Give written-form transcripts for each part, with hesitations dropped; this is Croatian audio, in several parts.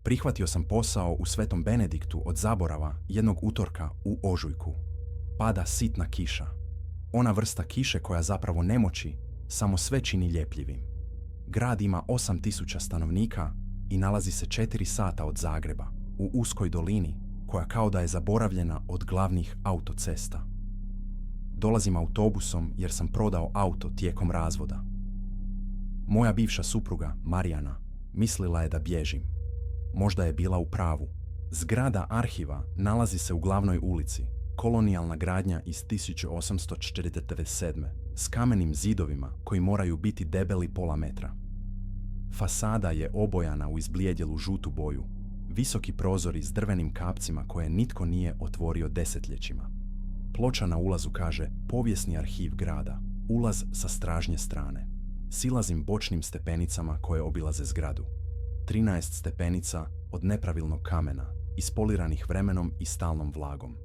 Prihvatio sam posao u Svetom Benediktu od zaborava jednog utorka u ožujku. Pada sitna kiša. Ona vrsta kiše koja zapravo ne moći, samo sve čini ljepljivim. Grad ima 8000 stanovnika i nalazi se 4 sata od Zagreba, u uskoj dolini koja kao da je zaboravljena od glavnih autocesta. Dolazim autobusom jer sam prodao auto tijekom razvoda. Moja bivša supruga, Marijana, mislila je da bježim. Možda je bila u pravu. Zgrada arhiva nalazi se u glavnoj ulici, kolonijalna gradnja iz 1847. s kamenim zidovima koji moraju biti debeli pola metra. Fasada je obojana u izblijedjelu žutu boju, visoki prozori s drvenim kapcima koje nitko nije otvorio desetljećima. Ploča na ulazu kaže povijesni arhiv grada, ulaz sa stražnje strane. Silazim bočnim stepenicama koje obilaze zgradu. 13 stepenica od nepravilnog kamena, ispoliranih vremenom i stalnom vlagom.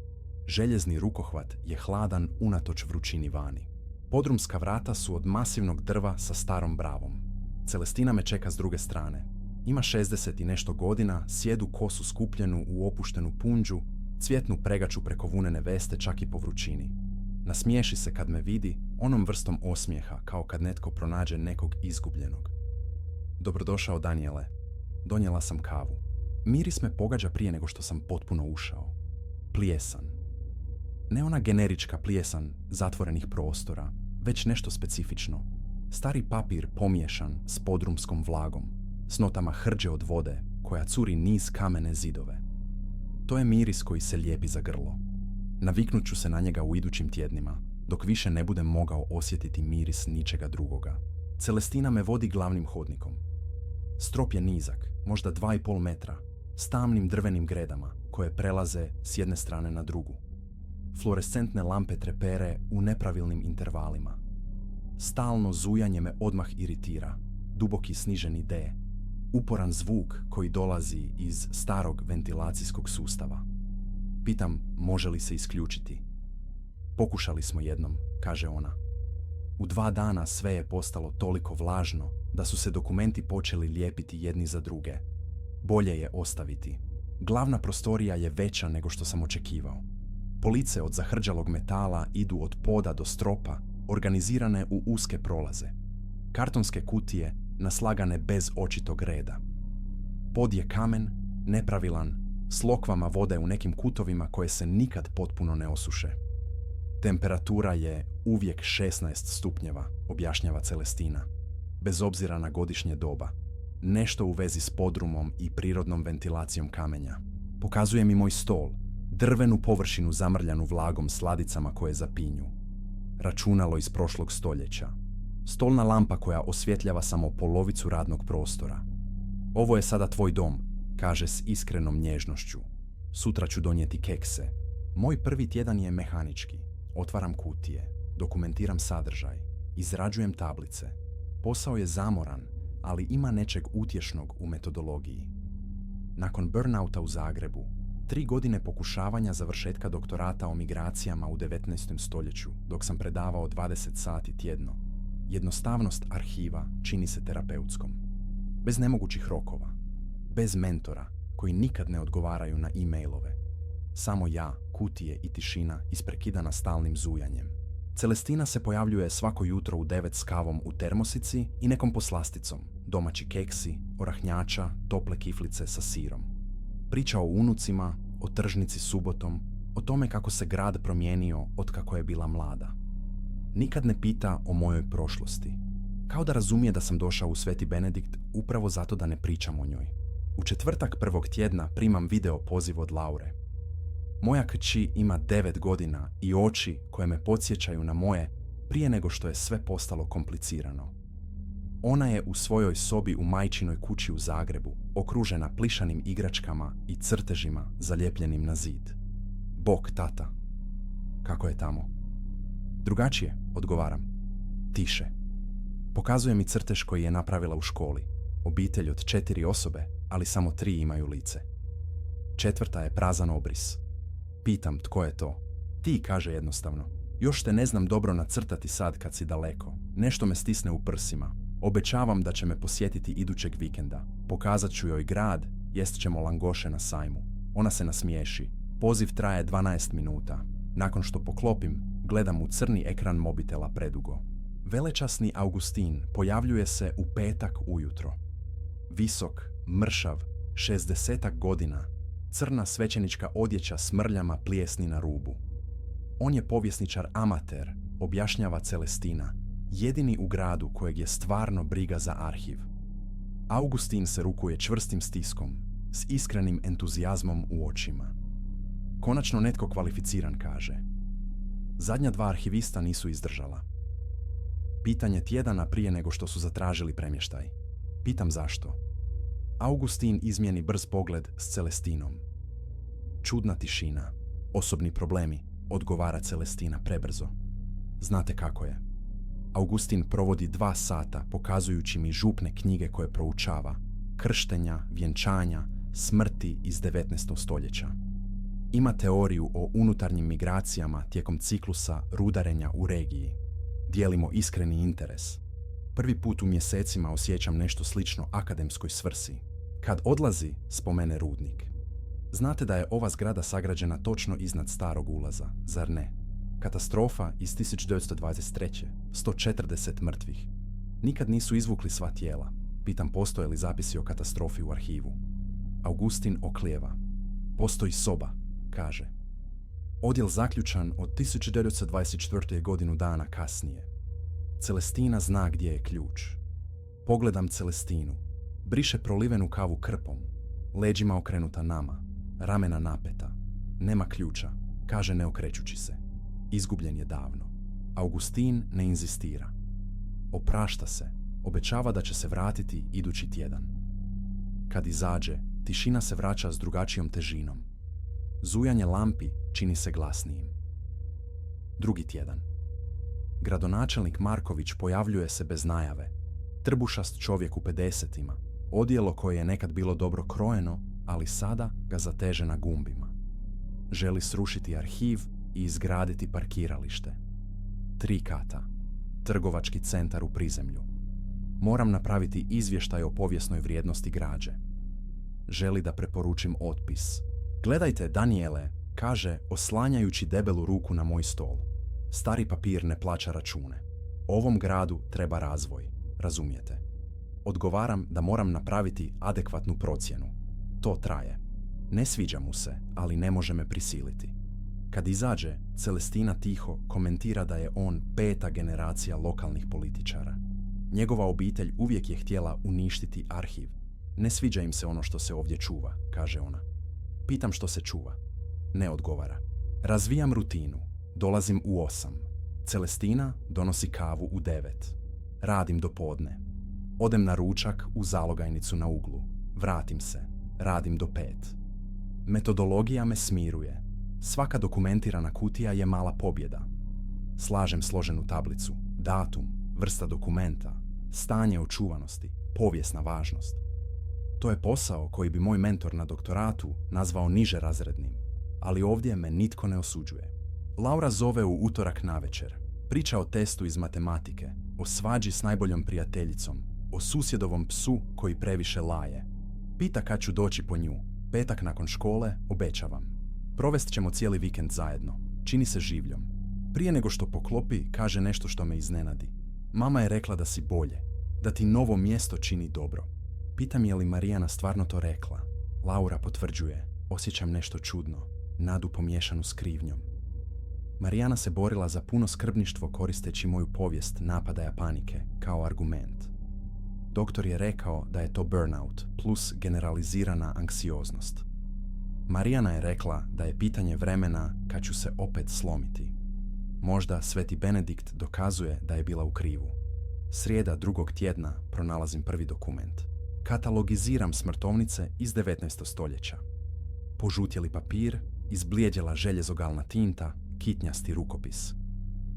Željezni rukohvat je hladan unatoč vrućini vani. Podrumska vrata su od masivnog drva sa starom bravom. Celestina me čeka s druge strane. Ima 60 i nešto godina, sjedu kosu skupljenu u opuštenu punđu, cvjetnu pregaču preko vunene veste čak i po vrućini. Nasmiješi se kad me vidi, onom vrstom osmijeha kao kad netko pronađe nekog izgubljenog. Dobrodošao, Daniele. Donijela sam kavu. Miris me pogađa prije nego što sam potpuno ušao. Plijesan. Ne ona generička plijesan zatvorenih prostora, već nešto specifično. Stari papir pomiješan s podrumskom vlagom, s notama hrđe od vode koja curi niz kamene zidove. To je miris koji se lijepi za grlo. Naviknut ću se na njega u idućim tjednima, dok više ne budem mogao osjetiti miris ničega drugoga. Celestina me vodi glavnim hodnikom. Strop je nizak, možda 2,5 metra, s tamnim drvenim gredama koje prelaze s jedne strane na drugu. Fluorescentne lampe trepere u nepravilnim intervalima. Stalno zujanje me odmah iritira, duboki sniženi D. Uporan zvuk koji dolazi iz starog ventilacijskog sustava. Pitam, može li se isključiti? Pokušali smo jednom, kaže ona. U 2 dana sve je postalo toliko vlažno da su se dokumenti počeli lijepiti jedni za druge. Bolje je ostaviti. Glavna prostorija je veća nego što sam očekivao. Police od zahrđalog metala idu od poda do stropa, organizirane u uske prolaze. Kartonske kutije naslagane bez očitog reda. Pod je kamen, nepravilan, s lokvama vode u nekim kutovima koje se nikad potpuno ne osuše. Temperatura je uvijek 16 stupnjeva, objašnjava Celestina, bez obzira na godišnje doba. Nešto u vezi s podrumom i prirodnom ventilacijom kamenja. Pokazuje mi moj stol, drvenu površinu zamrljanu vlagom s ladicama koje zapinju. Računalo iz prošlog stoljeća. Stolna lampa koja osvjetljava samo polovicu radnog prostora. Ovo je sada tvoj dom, kaže s iskrenom nježnošću. Sutra ću donijeti kekse. Moj prvi tjedan je mehanički. Otvaram kutije, dokumentiram sadržaj, izrađujem tablice. Posao je zamoran, ali ima nečeg utješnog u metodologiji. Nakon burnouta u Zagrebu, 3 godine pokušavanja završetka doktorata o migracijama u 19. stoljeću, dok sam predavao 20 sati tjedno, jednostavnost arhiva čini se terapeutskom. Bez nemogućih rokova, bez mentora koji nikad ne odgovaraju na e-mailove. Samo ja, kutije i tišina isprekidana stalnim zujanjem. Celestina se pojavljuje svako jutro u 9 s kavom u termosici i nekom poslasticom, domaći keksi, orahnjača, tople kiflice sa sirom. Priča o unucima, o tržnici subotom, o tome kako se grad promijenio otkako je bila mlada. Nikad ne pita o mojoj prošlosti. Kao da razumije da sam došao u Sveti Benedikt upravo zato da ne pričam o njoj. U četvrtak prvog tjedna primam video poziv od Laure. Moja kći ima 9 godina i oči koje me podsjećaju na moje prije nego što je sve postalo komplicirano. Ona je u svojoj sobi u majčinoj kući u Zagrebu, okružena plišanim igračkama i crtežima zalijepljenim na zid. Bog, tata. Kako je tamo? Drugačije, odgovaram. Tiše. Pokazuje mi crtež koji je napravila u školi. Obitelj od 4 osobe, ali samo 3 imaju lice. 4. je prazan obris. Pitam tko je to. Ti, kaže jednostavno. Još te ne znam dobro nacrtati sad kad si daleko. Nešto me stisne u prsima. Obećavam da će me posjetiti idućeg vikenda. Pokazat ću joj grad Jest ćemo langoše na sajmu. Ona se nasmiješi. Poziv traje 12 minuta. Nakon što poklopim, gledam u crni ekran mobitela predugo. Velečasni Augustin pojavljuje se u petak ujutro. Visok, mršav, 60-ak godina, crna svećenička odjeća s mrljama plijesni na rubu. On je povjesničar amater, objašnjava Celestina, jedini u gradu kojeg je stvarno briga za arhiv. Augustin se rukuje čvrstim stiskom, s iskrenim entuzijazmom u očima. Konačno netko kvalificiran, kaže. Zadnja 2 arhivista nisu izdržala. Pitanje tjedana prije nego što su zatražili premještaj. Pitam zašto. Augustin izmijeni brz pogled s Celestinom. Čudna tišina. Osobni problemi, odgovara Celestina prebrzo. Znate kako je. Augustin provodi 2 sata pokazujući mi župne knjige koje proučava, krštenja, vjenčanja, smrti iz 19. stoljeća. Ima teoriju o unutarnjim migracijama tijekom ciklusa rudarenja u regiji. Dijelimo iskreni interes. Prvi put u mjesecima osjećam nešto slično akademskoj svrsi. Kad odlazi, spomene rudnik. Znate da je ova zgrada sagrađena točno iznad starog ulaza, zar ne? Katastrofa iz 1923. 140 mrtvih. Nikad nisu izvukli sva tijela. Pitam postoje li zapisi o katastrofi u arhivu. Augustin oklijeva. Postoji soba, kaže. Odjel zaključan od 1924. godinu dana kasnije. Celestina zna gdje je ključ. Pogledam Celestinu. Briše prolivenu kavu krpom. Leđima okrenuta nama. Ramena napeta. Nema ključa, kaže ne okrećući se. Izgubljen je davno. Augustin ne inzistira. Oprašta se. Obećava da će se vratiti idući tjedan. Kad izađe, tišina se vraća s drugačijom težinom. Zujanje lampi čini se glasnijim. Drugi tjedan. Gradonačelnik Marković pojavljuje se bez najave. Trbušast čovjek u 50-ima. Odijelo koje je nekad bilo dobro krojeno, ali sada ga zateže na gumbima. Želi srušiti arhiv i izgraditi parkiralište. 3 kata. Trgovački centar u prizemlju. Moram napraviti izvještaj o povijesnoj vrijednosti građe. Želi da preporučim otpis. Gledajte, Daniele, kaže oslanjajući debelu ruku na moj stol. Stari papir ne plaća račune. Ovom gradu treba razvoj, razumijete? Odgovaram da moram napraviti adekvatnu procjenu. To traje. Ne sviđa mu se, ali ne može me prisiliti. Kad izađe, Celestina tiho komentira da je on 5. generacija lokalnih političara. Njegova obitelj uvijek je htjela uništiti arhiv. Ne sviđa im se ono što se ovdje čuva, kaže ona. Pitam što se čuva. Ne odgovara. Razvijam rutinu. Dolazim u 8. Celestina donosi kavu u 9. Radim do podne. Odem na ručak u zalogajnicu na uglu. Vratim se. Radim do 5. Metodologija me smiruje. Svaka dokumentirana kutija je mala pobjeda. Slažem složenu tablicu, datum, vrsta dokumenta, stanje očuvanosti, povijesna važnost. To je posao koji bi moj mentor na doktoratu nazvao niže razrednim, ali ovdje me nitko ne osuđuje. Laura zove u utorak navečer. Priča o testu iz matematike, o svađi s najboljom prijateljicom, o susjedovom psu koji previše laje. Pita kad ću doći po nju. Petak nakon škole, obećavam. Provest ćemo cijeli vikend zajedno. Čini se življom. Prije nego što poklopi, kaže nešto što me iznenadi. Mama je rekla da si bolje, da ti novo mjesto čini dobro. Pitam je li Marijana stvarno to rekla. Laura potvrđuje. Osjećam nešto čudno, nadu pomiješanu s krivnjom. Marijana se borila za puno skrbništvo koristeći moju povijest napadaja panike kao argument. Doktor je rekao da je to burnout plus generalizirana anksioznost. Marijana je rekla da je pitanje vremena kad ću se opet slomiti. Možda Sveti Benedikt dokazuje da je bila u krivu. Srijeda 2. tjedna pronalazim prvi dokument. Katalogiziram smrtovnice iz 19. stoljeća. Požutjeli papir, izblijedjela željezogalna tinta, kitnjasti rukopis.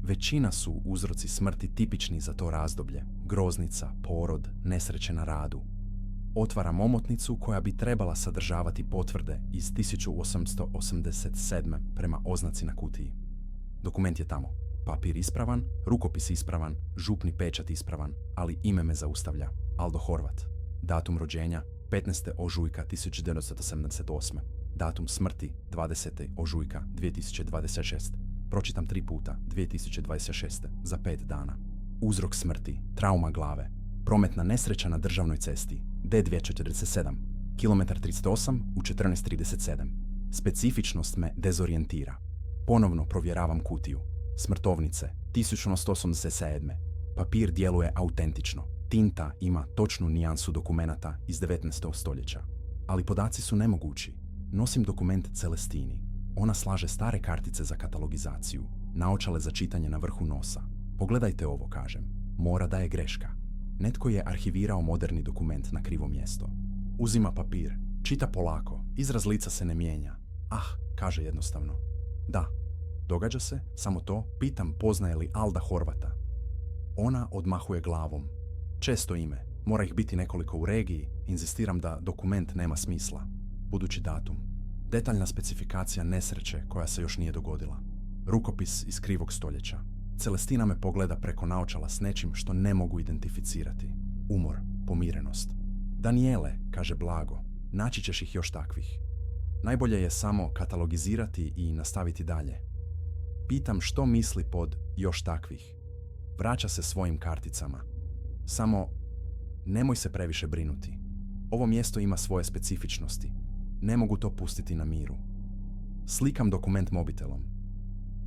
Većina su uzroci smrti tipični za to razdoblje. Groznica, porod, nesreće na radu. Otvaram omotnicu koja bi trebala sadržavati potvrde iz 1887. prema oznaci na kutiji. Dokument je tamo. Papir ispravan, rukopis ispravan, župni pečat ispravan, ali ime me zaustavlja. Aldo Horvat. Datum rođenja 15. ožujka 1978. Datum smrti 20. ožujka 2026. Pročitam 3 puta 2026. za 5 dana. Uzrok smrti, trauma glave, prometna nesreća na državnoj cesti D247, kilometar 38 u 14:37. Specifičnost me dezorijentira. Ponovno provjeravam kutiju. Smrtovnice 1887. Papir djeluje autentično. Tinta ima točnu nijansu dokumenata iz 19. stoljeća. Ali podaci su nemogući. Nosim dokument Celestini. Ona slaže stare kartice za katalogizaciju, naočale za čitanje na vrhu nosa. Pogledajte ovo, kažem. Mora da je greška. Netko je arhivirao moderni dokument na krivo mjesto. Uzima papir, čita polako, izraz lica se ne mijenja. Kaže jednostavno. Da, događa se, samo to, pitam poznaje li Alda Horvata. Ona odmahuje glavom. Često ime, mora ih biti nekoliko u regiji, inzistiram da dokument nema smisla. Budući datum. Detaljna specifikacija nesreće koja se još nije dogodila. Rukopis iz krivog stoljeća. Celestina me pogleda preko naočala s nečim što ne mogu identificirati. Umor, pomirenost. Daniele, kaže blago, naći ćeš ih još takvih. Najbolje je samo katalogizirati i nastaviti dalje. Pitam što misli pod još takvih. Vraća se svojim karticama. Samo, nemoj se previše brinuti. Ovo mjesto ima svoje specifičnosti. Ne mogu to pustiti na miru. Slikam dokument mobitelom.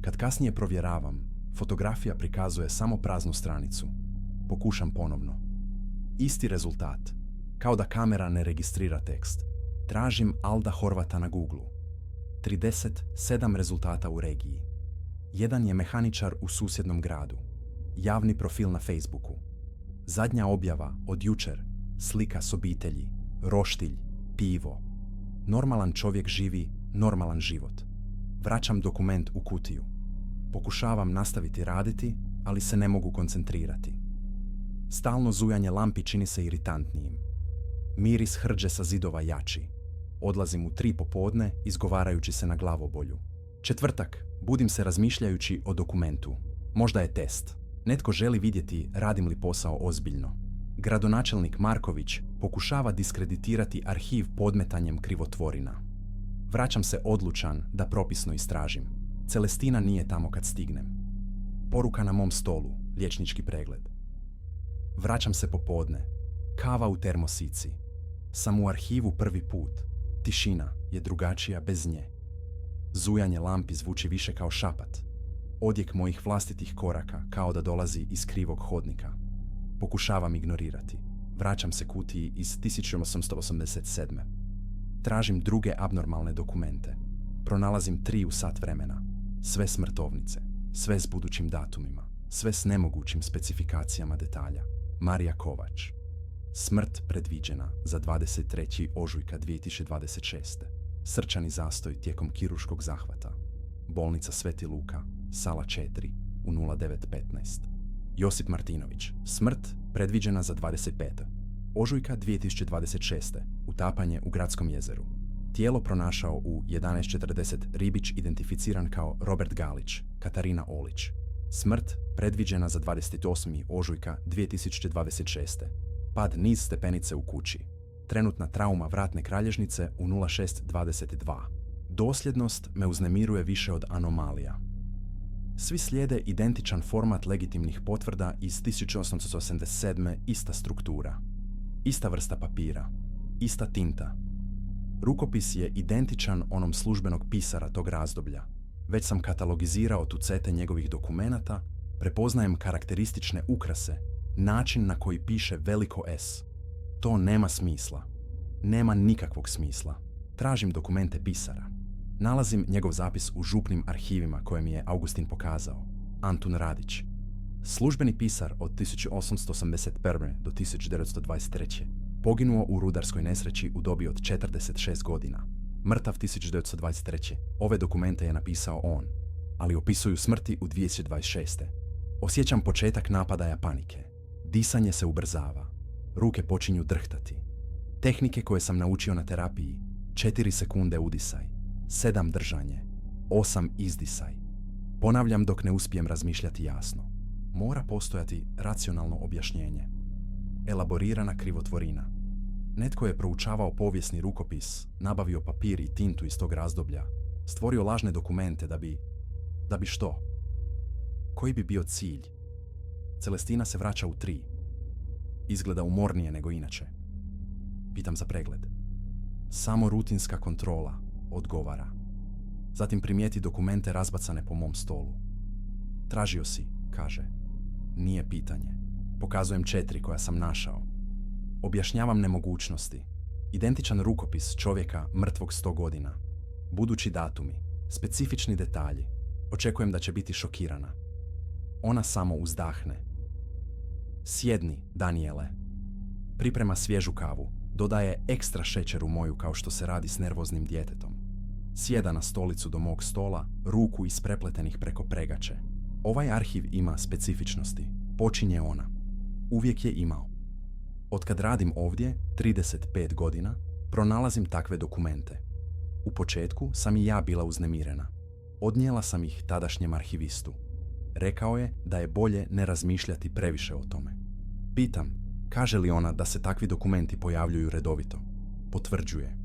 Kad kasnije provjeravam, fotografija prikazuje samo praznu stranicu. Pokušam ponovno. Isti rezultat. Kao da kamera ne registrira tekst. Tražim Alda Horvata na Googlu. 37 rezultata u regiji. Jedan je mehaničar u susjednom gradu. Javni profil na Facebooku. Zadnja objava od jučer. Slika s obitelji. Roštilj. Pivo. Normalan čovjek živi normalan život. Vraćam dokument u kutiju. Pokušavam nastaviti raditi, ali se ne mogu koncentrirati. Stalno zujanje lampi čini se iritantnijim. Miris hrđe sa zidova jači. Odlazim u 3 popodne, izgovarajući se na glavobolju. Četvrtak, budim se razmišljajući o dokumentu. Možda je test. Netko želi vidjeti radim li posao ozbiljno. Gradonačelnik Marković pokušava diskreditirati arhiv podmetanjem krivotvorina. Vraćam se odlučan da propisno istražim. Celestina nije tamo kad stignem. Poruka na mom stolu, liječnički pregled. Vraćam se popodne. Kava u termosici. Sam u arhivu prvi put. Tišina je drugačija bez nje. Zujanje lampi zvuči više kao šapat. Odjek mojih vlastitih koraka kao da dolazi iz krivog hodnika. Pokušavam ignorirati. Vraćam se kutiji iz 1887. Tražim druge abnormalne dokumente. Pronalazim 3 u sat vremena. Sve smrtovnice. Sve s budućim datumima. Sve s nemogućim specifikacijama detalja. Marija Kovač. Smrt predviđena za 23. ožujka 2026. Srčani zastoj tijekom kirurškog zahvata. Bolnica Sveti Luka, sala 4 u 09:15. Josip Martinović. Smrt predviđena za 25. ožujka 2026. Utapanje u Gradskom jezeru. Tijelo pronašao u 11:40 Ribić, identificiran kao Robert Galić, Katarina Olić. Smrt predviđena za 28. ožujka 2026. Pad niz stepenice u kući. Trenutna trauma vratne kralježnice u 06:22. Dosljednost me uznemiruje više od anomalija. Svi slijede identičan format legitimnih potvrda iz 1887. Ista struktura. Ista vrsta papira. Ista tinta. Rukopis je identičan onom službenog pisara tog razdoblja. Već sam katalogizirao tucete njegovih dokumenata, prepoznajem karakteristične ukrase, način na koji piše veliko S. To nema smisla. Nema nikakvog smisla. Tražim dokumente pisara. Nalazim njegov zapis u župnim arhivima koje mi je Augustin pokazao. Antun Radić. Službeni pisar od 1881. do 1923. Poginuo u rudarskoj nesreći u dobi od 46 godina. Mrtav 1923. Ove dokumente je napisao on, ali opisuju smrti u 2026. Osjećam početak napadaja panike. Disanje se ubrzava. Ruke počinju drhtati. Tehnike koje sam naučio na terapiji. 4 sekunde udisaj, 7 držanje, 8 izdisaj. Ponavljam dok ne uspijem razmišljati jasno. Mora postojati racionalno objašnjenje. Elaborirana krivotvorina. Netko je proučavao povijesni rukopis, nabavio papir i tintu iz tog razdoblja, stvorio lažne dokumente da bi što? Koji bi bio cilj? Celestina se vraća u 3. Izgleda umornije nego inače. Pitam za pregled. Samo rutinska kontrola, odgovara. Zatim primijeti dokumente razbacane po mom stolu. Tražio si, kaže. Nije pitanje. Pokazujem 4 koja sam našao. Objašnjavam nemogućnosti. Identičan rukopis čovjeka mrtvog 100 godina. Budući datumi, specifični detalji. Očekujem da će biti šokirana. Ona samo uzdahne. Sjedni, Daniele. Priprema svježu kavu. Dodaje ekstra šećer u moju kao što se radi s nervoznim djetetom. Sjeda na stolicu do mog stola, ruku isprepletenih preko pregače. Ovaj arhiv ima specifičnosti. Počinje ona. Uvijek je imao. Otkad radim ovdje, 35 godina, pronalazim takve dokumente. U početku sam i ja bila uznemirena. Odnijela sam ih tadašnjem arhivistu. Rekao je da je bolje ne razmišljati previše o tome. Pitam, kaže li ona da se takvi dokumenti pojavljuju redovito? Potvrđuje.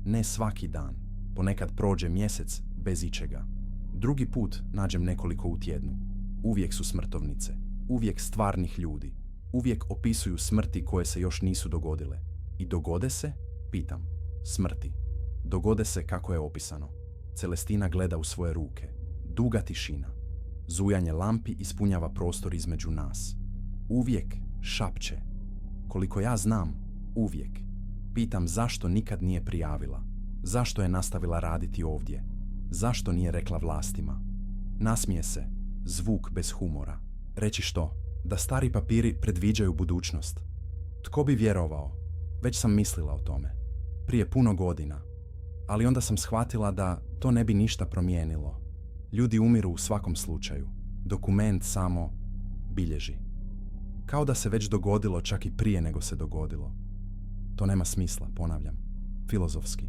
Ne svaki dan. Ponekad prođe mjesec bez ičega. Drugi put nađem nekoliko u tjednu. Uvijek su smrtovnice. Uvijek stvarnih ljudi. Uvijek opisuju smrti koje se još nisu dogodile. I dogode se? Pitam. Smrti. Dogode se kako je opisano. Celestina gleda u svoje ruke. Duga tišina. Zujanje lampi ispunjava prostor između nas. Uvijek šapće. Koliko ja znam, uvijek. Pitam zašto nikad nije prijavila. Zašto je nastavila raditi ovdje? Zašto nije rekla vlastima? Nasmije se. Zvuk bez humora. Reći što? Da stari papiri predviđaju budućnost. Tko bi vjerovao? Već sam mislila o tome. Prije puno godina. Ali onda sam shvatila da to ne bi ništa promijenilo. Ljudi umiru u svakom slučaju. Dokument samo bilježi. Kao da se već dogodilo čak i prije nego se dogodilo. To nema smisla, ponavljam. Filozofski.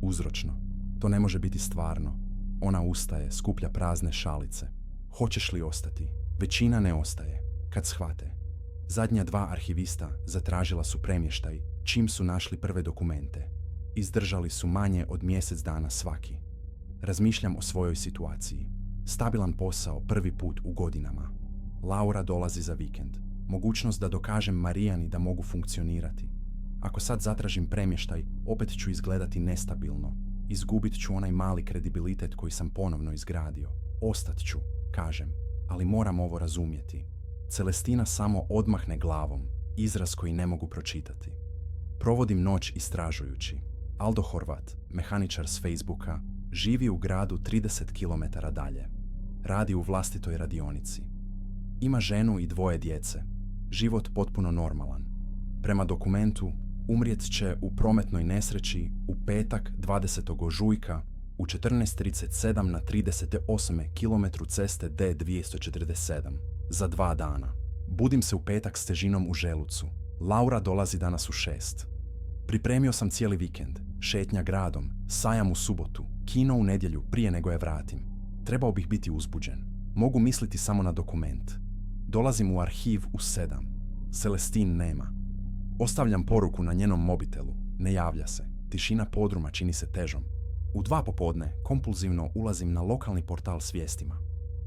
Uzročno. To ne može biti stvarno. Ona ustaje, skuplja prazne šalice. Hoćeš li ostati? Većina ne ostaje. Kad shvate. Zadnja 2 arhivista zatražila su premještaj čim su našli prve dokumente. Izdržali su manje od mjesec dana svaki. Razmišljam o svojoj situaciji. Stabilan posao prvi put u godinama. Laura dolazi za vikend. Mogućnost da dokažem Marijani da mogu funkcionirati. Ako sad zatražim premještaj, opet ću izgledati nestabilno. Izgubit ću onaj mali kredibilitet koji sam ponovno izgradio. Ostat ću, kažem, ali moram ovo razumjeti. Celestina samo odmahne glavom, izraz koji ne mogu pročitati. Provodim noć istražujući. Aldo Horvat, mehaničar s Facebooka, živi u gradu 30 km dalje. Radi u vlastitoj radionici. Ima ženu i 2 djece. Život potpuno normalan. Prema dokumentu, umrijet će u prometnoj nesreći u petak 20. ožujka u 14:37 na 38. kilometru ceste D247. Za 2 dana. Budim se u petak s težinom u želucu. Laura dolazi danas u 6. Pripremio sam cijeli vikend. Šetnja gradom, sajam u subotu, kino u nedjelju prije nego je vratim. Trebao bih biti uzbuđen. Mogu misliti samo na dokument. Dolazim u arhiv u 7. Celestin nema. Ostavljam poruku na njenom mobitelu. Ne javlja se. Tišina podruma čini se težom. U 2 popodne kompulzivno ulazim na lokalni portal s vijestima.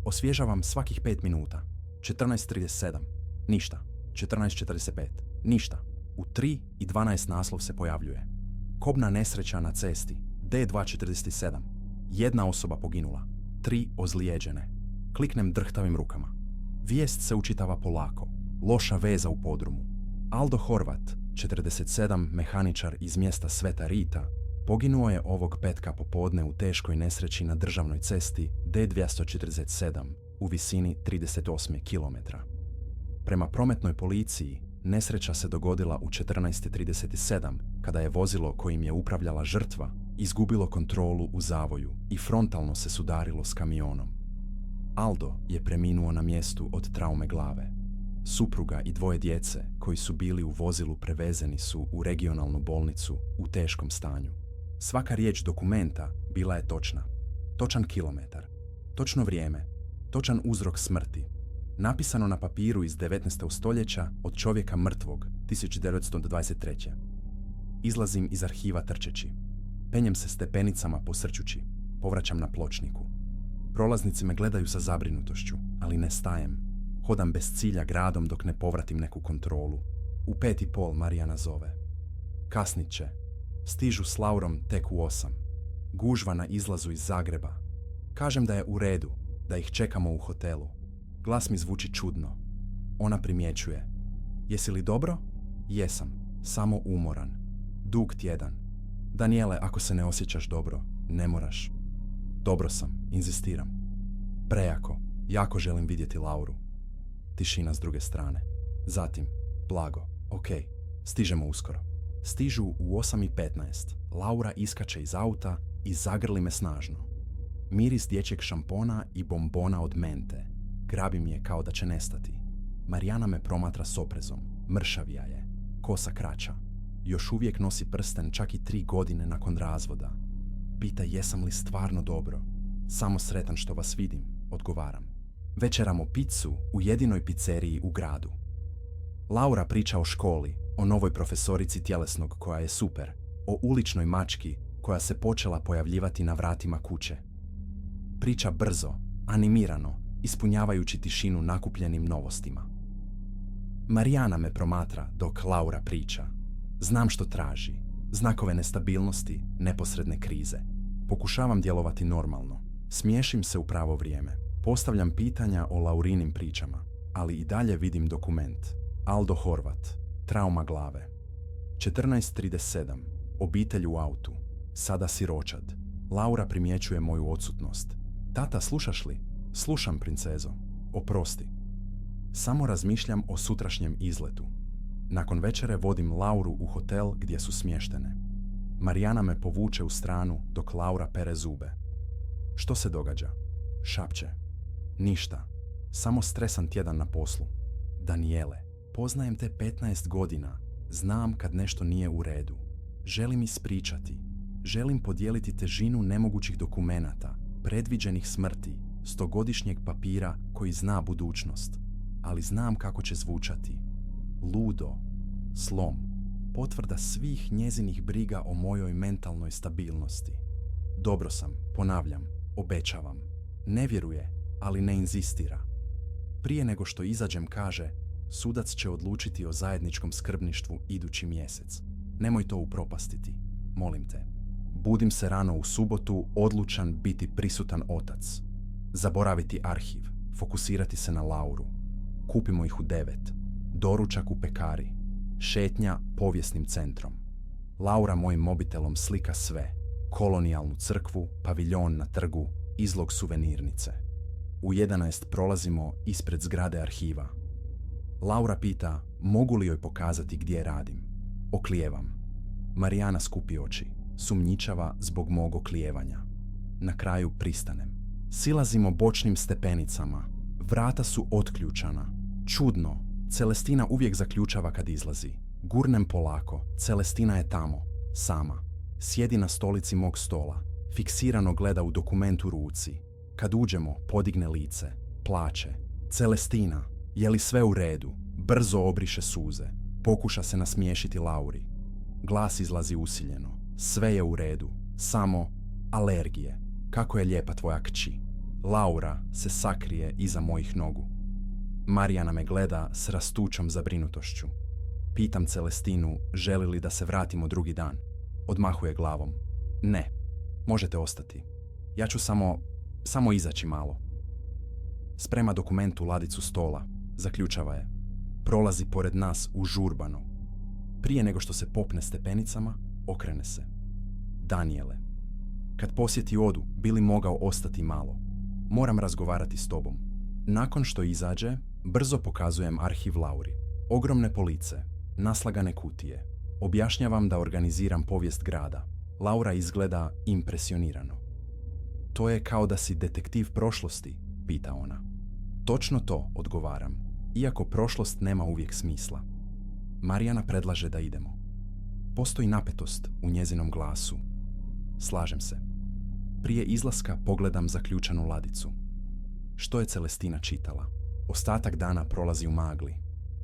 Osvježavam svakih 5 minuta. 14:37. Ništa. 14:45. Ništa. U 3:12 naslov se pojavljuje. Kobna nesreća na cesti. D247. 1 osoba poginula. 3 ozlijeđene. Kliknem drhtavim rukama. Vijest se učitava polako. Loša veza u podrumu. Aldo Horvat, 47, mehaničar iz mjesta Sveta Rita, poginuo je ovog petka popodne u teškoj nesreći na državnoj cesti D247 u visini 38 km. Prema prometnoj policiji, nesreća se dogodila u 14:37 kada je vozilo kojim je upravljala žrtva izgubilo kontrolu u zavoju i frontalno se sudarilo s kamionom. Aldo je preminuo na mjestu od traume glave. Supruga i 2 djece koji su bili u vozilu prevezeni su u regionalnu bolnicu u teškom stanju. Svaka riječ dokumenta bila je točna. Točan kilometar, točno vrijeme, točan uzrok smrti. Napisano na papiru iz 19. stoljeća od čovjeka mrtvog 1923. Izlazim iz arhiva trčeći. Penjem se stepenicama posrćući. Povraćam na pločniku. Prolaznici me gledaju sa zabrinutošću, ali ne stajem. Hodam bez cilja gradom dok ne povratim neku kontrolu. U 5:30 Marijana zove. Kasnit će. Stižu s Laurom tek u 8. Gužva na izlazu iz Zagreba. Kažem da je u redu, da ih čekamo u hotelu. Glas mi zvuči čudno. Ona primjećuje. Jesi li dobro? Jesam, samo umoran. Dug tjedan. Daniele, ako se ne osjećaš dobro, ne moraš. Dobro sam, inzistiram. Prejako, jako želim vidjeti Lauru. Tišina s druge strane. Zatim, blago, ok, stižemo uskoro. Stižu u 8:15. Laura iskače iz auta i zagrli me snažno. Miris dječjeg šampona i bombona od mente. Grabi mi je kao da će nestati. Marijana me promatra s oprezom. Mršavija je. Kosa kraća. Još uvijek nosi prsten čak i 3 godine nakon razvoda. Pita jesam li stvarno dobro. Samo sretan što vas vidim, odgovaram. Večeramo picu u jedinoj pizzeriji u gradu. Laura priča o školi, o novoj profesorici tjelesnog koja je super, o uličnoj mački koja se počela pojavljivati na vratima kuće. Priča brzo, animirano, ispunjavajući tišinu nakupljenim novostima. Marijana me promatra dok Laura priča. Znam što traži. Znakove nestabilnosti, neposredne krize. Pokušavam djelovati normalno. Smiješim se u pravo vrijeme. Postavljam pitanja o Laurinim pričama, ali i dalje vidim dokument. Aldo Horvat. Trauma glave. 14:37. Obitelj u autu. Sada siročad. Laura primjećuje moju odsutnost. Tata, slušaš li? Slušam, princezo. Oprosti. Samo razmišljam o sutrašnjem izletu. Nakon večere vodim Lauru u hotel gdje su smještene. Marijana me povuče u stranu dok Laura pere zube. Što se događa? Šapće. Ništa. Samo stresan tjedan na poslu. Daniele, poznajem te 15 godina. Znam kad nešto nije u redu. Želim ispričati. Želim podijeliti težinu nemogućih dokumenata, predviđenih smrti, 100-godišnjeg papira koji zna budućnost. Ali znam kako će zvučati. Ludo, slom, potvrda svih njezinih briga o mojoj mentalnoj stabilnosti. Dobro sam, ponavljam, obećavam. Ne vjeruje, ali ne inzistira. Prije nego što izađem kaže, sudac će odlučiti o zajedničkom skrbništvu idući mjesec. Nemoj to upropastiti, molim te. Budim se rano u subotu, odlučan biti prisutan otac. Zaboraviti arhiv, fokusirati se na Lauru. Kupimo ih u 9. Doručak u pekari. Šetnja povijesnim centrom. Laura mojim mobitelom slika sve. Kolonijalnu crkvu, paviljon na trgu, izlog suvenirnice. U 11 prolazimo ispred zgrade arhiva. Laura pita mogu li joj pokazati gdje radim. Oklijevam. Marijana skupi oči. Sumnjičava zbog mog oklijevanja. Na kraju pristanem. Silazimo bočnim stepenicama. Vrata su otključana. Čudno. Celestina uvijek zaključava kad izlazi. Gurnem polako. Celestina je tamo. Sama. Sjedi na stolici mog stola. Fiksirano gleda u dokument u ruci. Kad uđemo, podigne lice. Plače. Celestina, je li sve u redu? Brzo obriše suze. Pokuša se nasmiješiti Lauri. Glas izlazi usiljeno. Sve je u redu. Samo alergije. Kako je lijepa tvoja kći. Laura se sakrije iza mojih nogu. Marijana me gleda s rastućom zabrinutošću. Pitam Celestinu želi li da se vratimo drugi dan. Odmahuje glavom. Ne, možete ostati. Ja ću samo izaći malo. Sprema dokument u ladicu stola. Zaključava je. Prolazi pored nas užurbano. Prije nego što se popne stepenicama, okrene se. Daniele, kad posjeti odu, bi li mogao ostati malo? Moram razgovarati s tobom. Nakon što izađe, brzo pokazujem arhiv Lauri. Ogromne police, naslagane kutije. Objašnjavam da organiziram povijest grada. Laura izgleda impresionirano. To je kao da si detektiv prošlosti, pita ona. Točno to, odgovaram, iako prošlost nema uvijek smisla. Marijana predlaže da idemo. Postoji napetost u njezinom glasu. Slažem se. Prije izlaska pogledam zaključanu ladicu. Što je Celestina čitala? Ostatak dana prolazi u magli.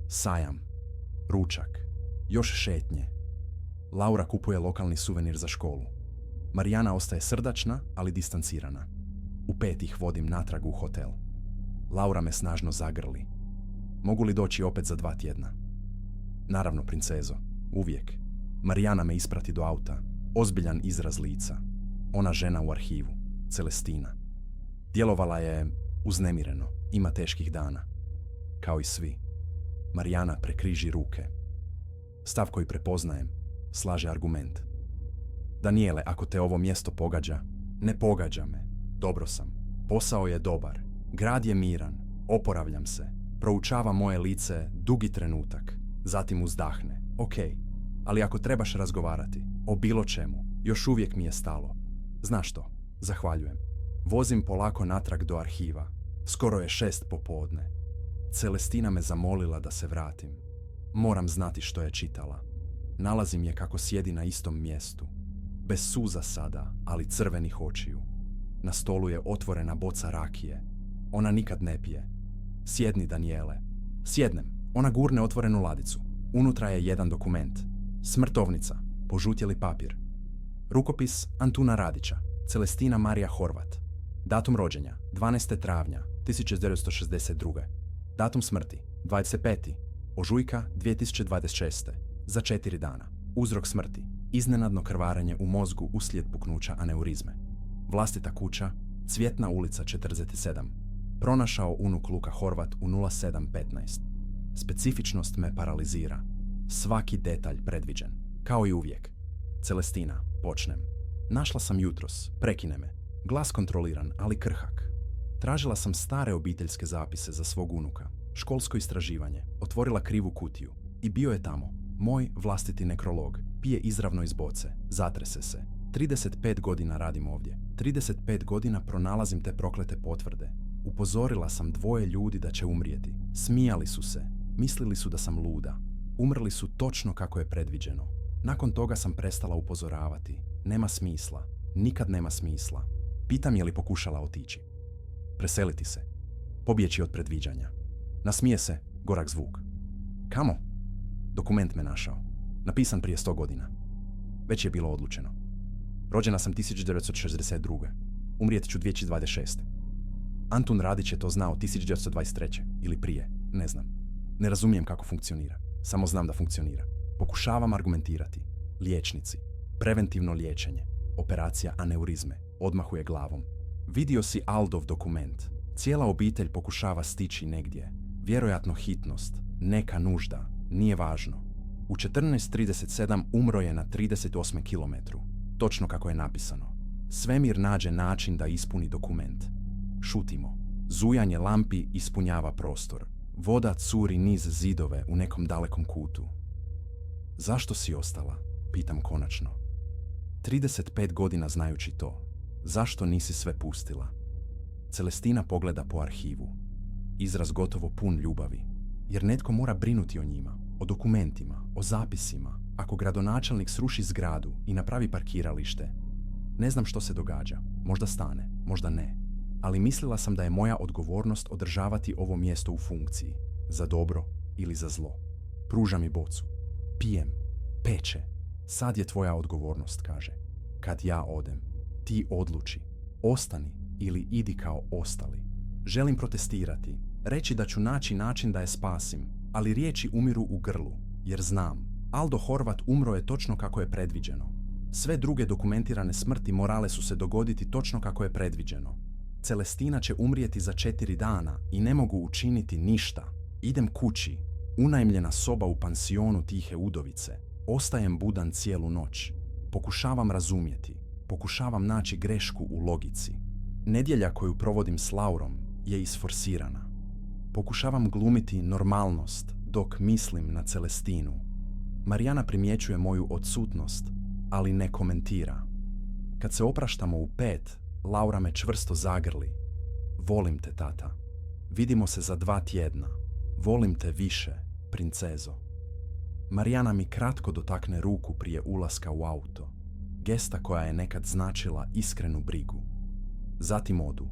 Sajam. Ručak. Još šetnje. Laura kupuje lokalni suvenir za školu. Marijana ostaje srdačna, ali distancirana. U 5 ih vodim natrag u hotel. Laura me snažno zagrli. Mogu li doći opet za 2 tjedna? Naravno, princezo, uvijek. Marijana me isprati do auta. Ozbiljan izraz lica. Ona žena u arhivu, Celestina. Djelovala je uznemireno, ima teških dana. Kao i svi. Marijana prekriži ruke. Stav koji prepoznajem, slaže argument. Danijele, ako te ovo mjesto pogađa, ne pogađa me. Dobro sam. Posao je dobar. Grad je miran. Oporavljam se. Proučava moje lice dugi trenutak. Zatim uzdahne. Ok, ali ako trebaš razgovarati o bilo čemu, još uvijek mi je stalo. Znaš što? Zahvaljujem. Vozim polako natrag do arhiva. Skoro je 6 popodne. Celestina me zamolila da se vratim. Moram znati što je čitala. Nalazim je kako sjedi na istom mjestu. Bez suza sada, ali crvenih očiju. Na stolu je otvorena boca rakije. Ona nikad ne pije. Sjedni, Danijele. Sjednem. Ona gurne otvorenu ladicu. Unutra je jedan dokument. Smrtovnica. Požutjeli papir. Rukopis Antuna Radića. Celestina Marija Horvat. Datum rođenja 12. travnja 1962. Datum smrti 25. ožujka 2026. Za 4 dana. Uzrok smrti iznenadno krvarenje u mozgu uslijed puknuća aneurizme. Vlastita kuća, Cvjetna ulica 47. Pronašao unuk Luka Horvat u 07:15. Specifičnost me paralizira. Svaki detalj predviđen. Kao i uvijek. Celestina, počnem. Našla sam jutros, prekine me. Glas kontroliran, ali krhak. Tražila sam stare obiteljske zapise za svog unuka. Školsko istraživanje. Otvorila krivu kutiju. I bio je tamo. Moj vlastiti nekrolog. Pije izravno iz boce. Zatrese se. 35 godina radim ovdje. 35 godina pronalazim te proklete potvrde. Upozorila sam 2 ljudi da će umrijeti. Smijali su se. Mislili su da sam luda. Umrli su točno kako je predviđeno. Nakon toga sam prestala upozoravati. Nema smisla. Nikad nema smisla. Pitam je li pokušala otići. Preseliti se. Pobjeći od predviđanja. Nasmije se, gorak zvuk. Kamo? Dokument me našao. Napisan prije 100 godina. Već je bilo odlučeno. Rođena sam 1962. Umrijeti ću 2026. Antun Radić je to znao 1923. ili prije. Ne znam. Ne razumijem kako funkcionira. Samo znam da funkcionira. Pokušavam argumentirati. Liječnici. Preventivno liječenje. Operacija aneurizme. Odmahuje glavom. Vidio si Aldov dokument. Cijela obitelj pokušava stići negdje. Vjerojatno hitnost. Neka nužda. Nije važno. U 14:37 umro je na 38. kilometru. Točno kako je napisano. Svemir nađe način da ispuni dokument. Šutimo. Zujanje lampi ispunjava prostor. Voda curi niz zidove u nekom dalekom kutu. Zašto si ostala? Pitam konačno. 35 godina znajući to. Zašto nisi sve pustila? Celestina pogleda po arhivu. Izraz gotovo pun ljubavi. Jer netko mora brinuti o njima, o dokumentima, o zapisima. Ako gradonačelnik sruši zgradu i napravi parkiralište, ne znam što se događa. Možda stane, možda ne. Ali mislila sam da je moja odgovornost održavati ovo mjesto u funkciji. Za dobro ili za zlo. Pruža mi bocu. Pijem. Peče. Sad je tvoja odgovornost, kaže. Kad ja odem, ti odluči. Ostani ili idi kao ostali. Želim protestirati. Reći da ću naći način da je spasim. Ali riječi umiru u grlu. Jer znam. Aldo Horvat umro je točno kako je predviđeno. Sve druge dokumentirane smrti morale su se dogoditi točno kako je predviđeno. Celestina će umrijeti za 4 dana i ne mogu učiniti ništa. Idem kući. Unajmljena soba u pansionu tihe udovice. Ostajem budan cijelu noć. Pokušavam razumjeti. Pokušavam naći grešku u logici. Nedjelja koju provodim s Laurom je isforsirana. Pokušavam glumiti normalnost dok mislim na Celestinu. Marijana primjećuje moju odsutnost, ali ne komentira. Kad se opraštamo u 5, Laura me čvrsto zagrli. Volim te, tata. Vidimo se za 2 tjedna. Volim te više, princezo. Marijana mi kratko dotakne ruku prije ulaska u auto. Gesta koja je nekad značila iskrenu brigu. Zatim odu.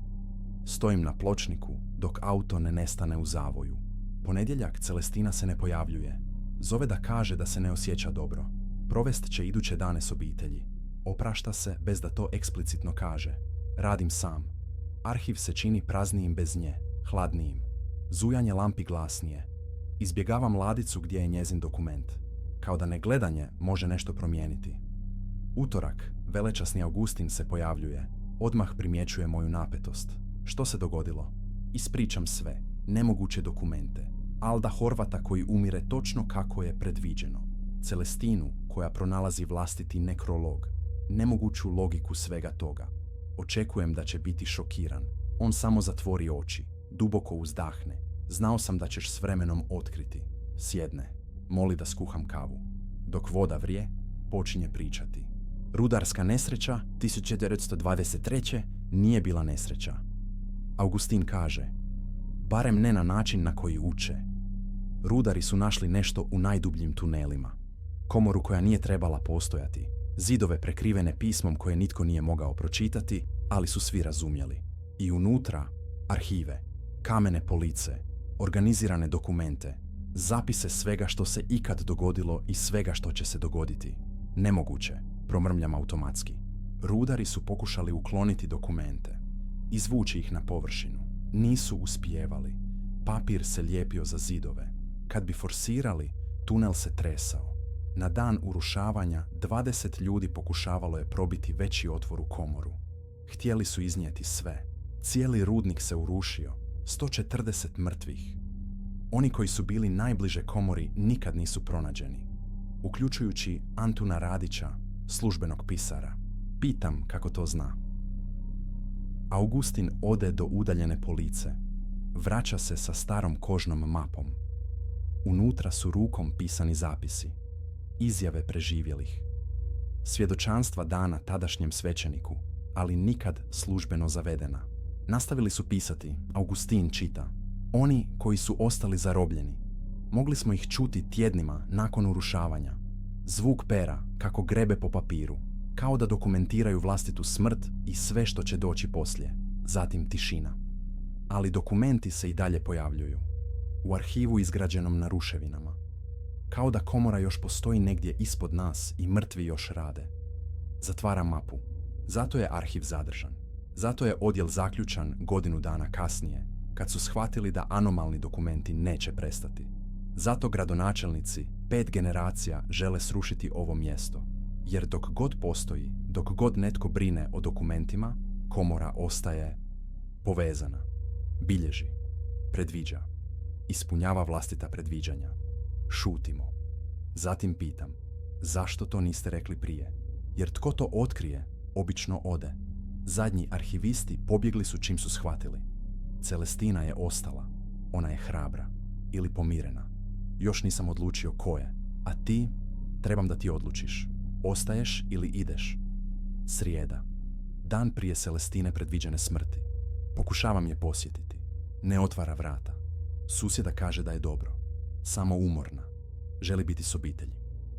Stojim na pločniku dok auto ne nestane u zavoju. Ponedjeljak Celestina se ne pojavljuje. Zove da kaže da se ne osjeća dobro. Provest će iduće dane s obitelji. Oprašta se bez da to eksplicitno kaže. Radim sam. Arhiv se čini praznijim bez nje, hladnijim. Zujanje lampi glasnije. Izbjegavam ladicu gdje je njezin dokument. Kao da negledanje može nešto promijeniti. Utorak, velečasni Augustin se pojavljuje. Odmah primjećuje moju napetost. Što se dogodilo? Ispričam sve. Nemoguće dokumente. Alda Horvata koji umire točno kako je predviđeno. Celestinu koja pronalazi vlastiti nekrolog. Nemoguću logiku svega toga. Očekujem da će biti šokiran. On samo zatvori oči. Duboko uzdahne. Znao sam da ćeš s vremenom otkriti. Sjedne. Moli da skuham kavu. Dok voda vrije, počinje pričati. Rudarska nesreća 1923. nije bila nesreća. Augustin kaže, barem ne na način na koji uče. Rudari su našli nešto u najdubljim tunelima. Komoru koja nije trebala postojati. Zidove prekrivene pismom koje nitko nije mogao pročitati, ali su svi razumjeli. I unutra arhive, kamene police, organizirane dokumente, zapise svega što se ikad dogodilo i svega što će se dogoditi. Nemoguće, promrmljam automatski. Rudari su pokušali ukloniti dokumente, izvući ih na površinu. Nisu uspijevali. Papir se lijepio za zidove. Kad bi forsirali, tunel se tresao. Na dan urušavanja 20 ljudi pokušavalo je probiti veći otvor u komoru. Htjeli su iznijeti sve. Cijeli rudnik se urušio. 140 mrtvih. Oni koji su bili najbliže komori nikad nisu pronađeni. Uključujući Antuna Radića, službenog pisara. Pitam kako to zna. Augustin ode do udaljene police. Vraća se sa starom kožnom mapom. Unutra su rukom pisani zapisi. Izjave preživjelih. Svjedočanstva dana tadašnjem svećeniku, ali nikad službeno zavedena. Nastavili su pisati, Augustin čita. Oni koji su ostali zarobljeni. Mogli smo ih čuti tjednima nakon urušavanja. Zvuk pera kako grebe po papiru, kao da dokumentiraju vlastitu smrt i sve što će doći poslije. Zatim tišina. Ali dokumenti se i dalje pojavljuju. U arhivu izgrađenom na ruševinama. Kao da komora još postoji negdje ispod nas i mrtvi još rade. Zatvaram mapu. Zato je arhiv zadržan. Zato je odjel zaključan godinu dana kasnije, kad su shvatili da anomalni dokumenti neće prestati. Zato gradonačelnici 5 generacija žele srušiti ovo mjesto. Jer dok god postoji, dok god netko brine o dokumentima, komora ostaje povezana. Bilježi. Predviđa. Ispunjava vlastita predviđanja. Šutimo. Zatim pitam, zašto to niste rekli prije? Jer tko to otkrije, obično ode. Zadnji arhivisti pobjegli su čim su shvatili. Celestina je ostala. Ona je hrabra. Ili pomirena. Još nisam odlučio ko je. A ti, trebam da ti odlučiš. Ostaješ ili ideš? Srijeda. Dan prije Celestine predviđene smrti. Pokušavam je posjetiti. Ne otvara vrata. Susjeda kaže da je dobro. Samo umorna. Želi biti s obitelji.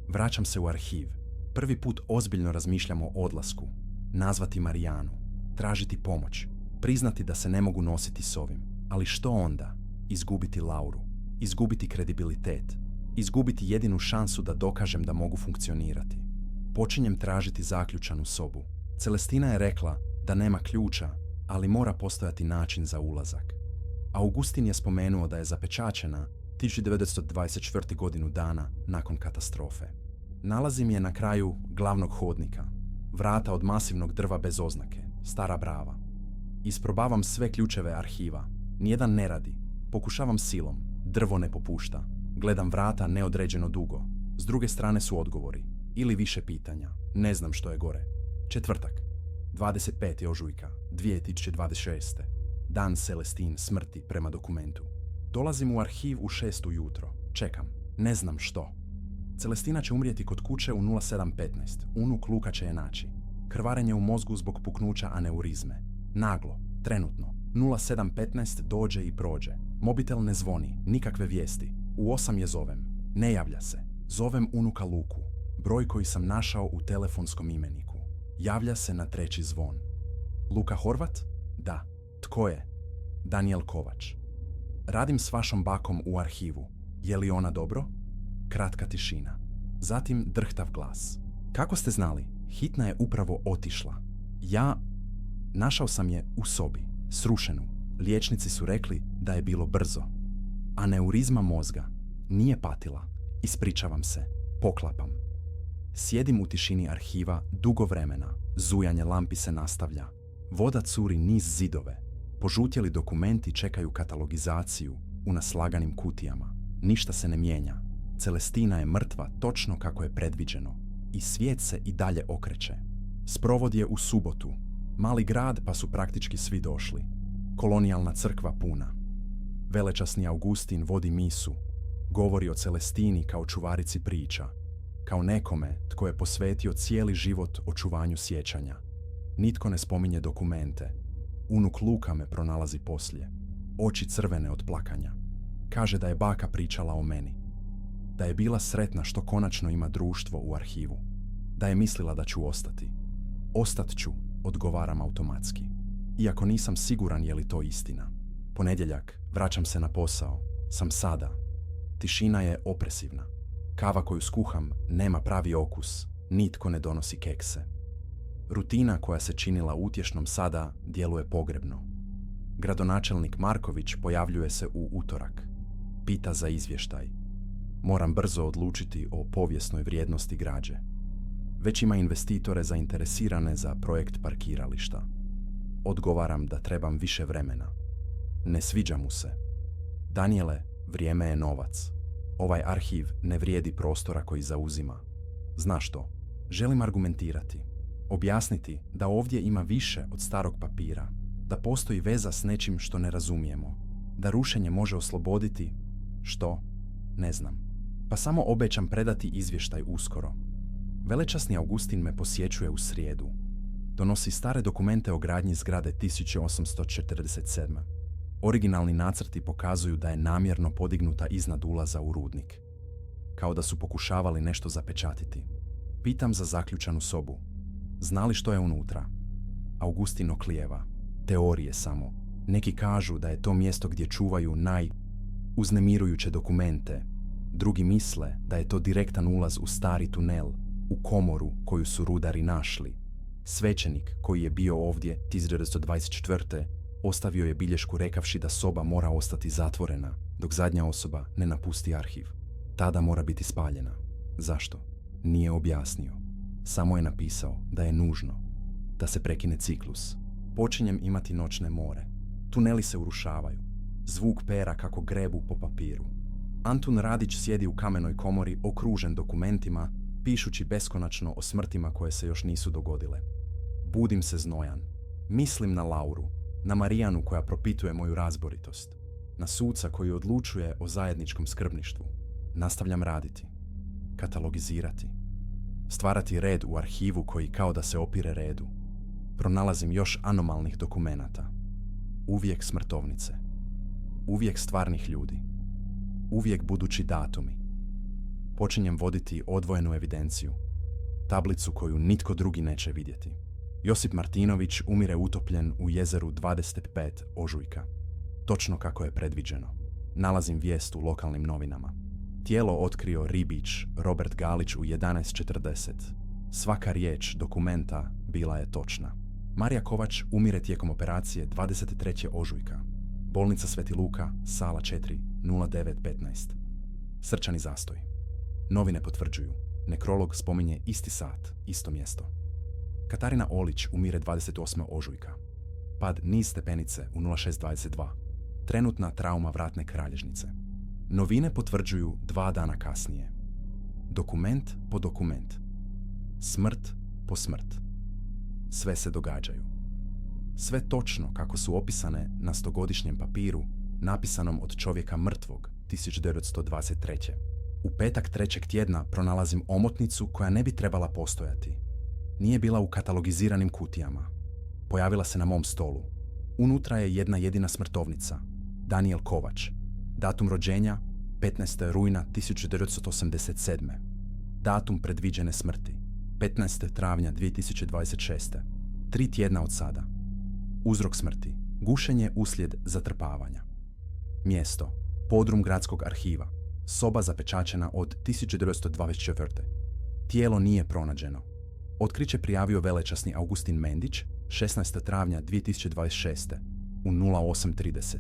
Vraćam se u arhiv. Prvi put ozbiljno razmišljam o odlasku. Nazvati Marijanu. Tražiti pomoć. Priznati da se ne mogu nositi s ovim. Ali što onda? Izgubiti Lauru. Izgubiti kredibilitet. Izgubiti jedinu šansu da dokažem da mogu funkcionirati. Počinjem tražiti zaključanu sobu. Celestina je rekla da nema ključa, ali mora postojati način za ulazak. Augustin je spomenuo da je zapečaćena 1924. godinu dana nakon katastrofe. Nalazim je na kraju glavnog hodnika. Vrata od masivnog drva bez oznake. Stara brava. Isprobavam sve ključeve arhiva. Nijedan ne radi. Pokušavam silom. Drvo ne popušta. Gledam vrata neodređeno dugo. S druge strane su odgovori. Ili više pitanja. Ne znam što je gore. Četvrtak. 25. ožujka 2026. Dan Celestin smrti prema dokumentu. Dolazim u arhiv u 6 ujutro. Čekam. Ne znam što. Celestina će umrijeti kod kuće u 07:15. Unuk Luka će je naći. Krvarenje u mozgu zbog puknuća aneurizme. Naglo. Trenutno. 07:15 dođe i prođe. Mobitel ne zvoni. Nikakve vijesti. U 8 je zovem. Ne javlja se. Zovem unuka Luku. Broj koji sam našao u telefonskom imeniku. Javlja se na 3. zvon. Luka Horvat? Da. Tko je? Danijel Kovač. Radim s vašom bakom u arhivu. Je li ona dobro? Kratka tišina. Zatim drhtav glas. Kako ste znali? Hitna je upravo otišla. Našao sam je u sobi, srušenu. Liječnici su rekli da je bilo brzo. Aneurizma mozga. Nije patila. Ispričavam se. Poklapam. Sjedim u tišini arhiva dugo vremena. Zujanje lampi se nastavlja. Voda curi niz zidove. Požutjeli dokumenti čekaju katalogizaciju u naslaganim kutijama. Ništa se ne mijenja. Celestina je mrtva točno kako je predviđeno. I svijet se i dalje okreće. Sprovod je u subotu. Mali grad pa su praktički svi došli. Kolonijalna crkva puna. Velečasni Augustin vodi misu. Govori o Celestini kao čuvarici priča. Kao nekome tko je posvetio cijeli život očuvanju sjećanja. Nitko ne spominje dokumente. Unuk Luka me pronalazi poslije. Oči crvene od plakanja. Kaže da je baka pričala o meni. Da je bila sretna što konačno ima društvo u arhivu. Da je mislila da ću ostati. Ostat ću, odgovaram automatski. Iako nisam siguran je li to istina. Ponedjeljak, vraćam se na posao. Sam sada. Tišina je opresivna. Kava koju skuham nema pravi okus. Nitko ne donosi kekse. Rutina koja se činila utješnom sada djeluje pogrebno. Gradonačelnik Marković pojavljuje se u utorak. Pita za izvještaj. Moram brzo odlučiti o povijesnoj vrijednosti građe. Već ima investitore zainteresirane za projekt parkirališta. Odgovaram da trebam više vremena. Ne sviđa mu se. Daniele, vrijeme je novac. Ovaj arhiv ne vrijedi prostora koji zauzima. Znaš što? Želim argumentirati. Objasniti da ovdje ima više od starog papira. Da postoji veza s nečim što ne razumijemo. Da rušenje može osloboditi... Što? Ne znam. Pa samo obećam predati izvještaj uskoro. Velečasni Augustin me posjećuje u srijedu. Donosi stare dokumente o gradnji zgrade 1847. Originalni nacrti pokazuju da je namjerno podignuta iznad ulaza u rudnik. Kao da su pokušavali nešto zapečatiti. Pitam za zaključanu sobu. Zna li što je unutra? Augustin oklijeva. Teorije samo. Neki kažu da je to mjesto gdje čuvaju uznemirujuće dokumente. Drugi misle da je to direktan ulaz u stari tunel, u komoru koju su rudari našli. Svećenik koji je bio ovdje 1924. ostavio je bilješku rekavši da soba mora ostati zatvorena dok zadnja osoba ne napusti arhiv. Tada mora biti spaljena. Zašto? Nije objasnio. Samo je napisao da je nužno, da se prekine ciklus. Počinjem imati noćne more. Tuneli se urušavaju. Zvuk pera kako grebu po papiru. Antun Radić sjedi u kamenoj komori okružen dokumentima, pišući beskonačno o smrtima koje se još nisu dogodile. Budim se znojan. Mislim na Lauru, na Marijanu koja propituje moju razboritost, na suca koji odlučuje o zajedničkom skrbništvu. Nastavljam raditi. Katalogizirati. Stvarati red u arhivu koji kao da se opire redu. Pronalazim još anomalnih dokumenata. Uvijek smrtovnice. Uvijek stvarnih ljudi. Uvijek budući datumi. Počinjem voditi odvojenu evidenciju. Tablicu koju nitko drugi neće vidjeti. Josip Martinović umire utopljen u jezeru 25. ožujka. Točno kako je predviđeno. Nalazim vijest u lokalnim novinama. Tijelo otkrio ribič Robert Galić u 11:40. Svaka riječ dokumenta bila je točna. Marija Kovač umire tijekom operacije 23. ožujka. Bolnica Sveti Luka, sala 4, 09:15. Srčani zastoj. Novine potvrđuju. Nekrolog spominje isti sat, isto mjesto. Katarina Olić umire 28. ožujka. Pad niz stepenice u 06:22. Trenutna trauma vratne kralježnice. Novine potvrđuju 2 dana kasnije. Dokument po dokument. Smrt po smrt. Sve se događaju. Sve točno kako su opisane na 100-godišnjem papiru, napisanom od čovjeka mrtvog 1923. U petak 3. tjedna pronalazim omotnicu koja ne bi trebala postojati. Nije bila u katalogiziranim kutijama. Pojavila se na mom stolu. Unutra je jedna jedina smrtovnica. Daniel Kovač. Datum rođenja 15. rujna 1987. Datum predviđene smrti 15. travnja 2026. 3 tjedna od sada. Uzrok smrti. Gušenje uslijed zatrpavanja. Mjesto. Podrum gradskog arhiva. Soba zapečačena od 1924. Tijelo nije pronađeno. Otkriće prijavio velečasni Augustin Mendić 16. travnja 2026. u 08:30.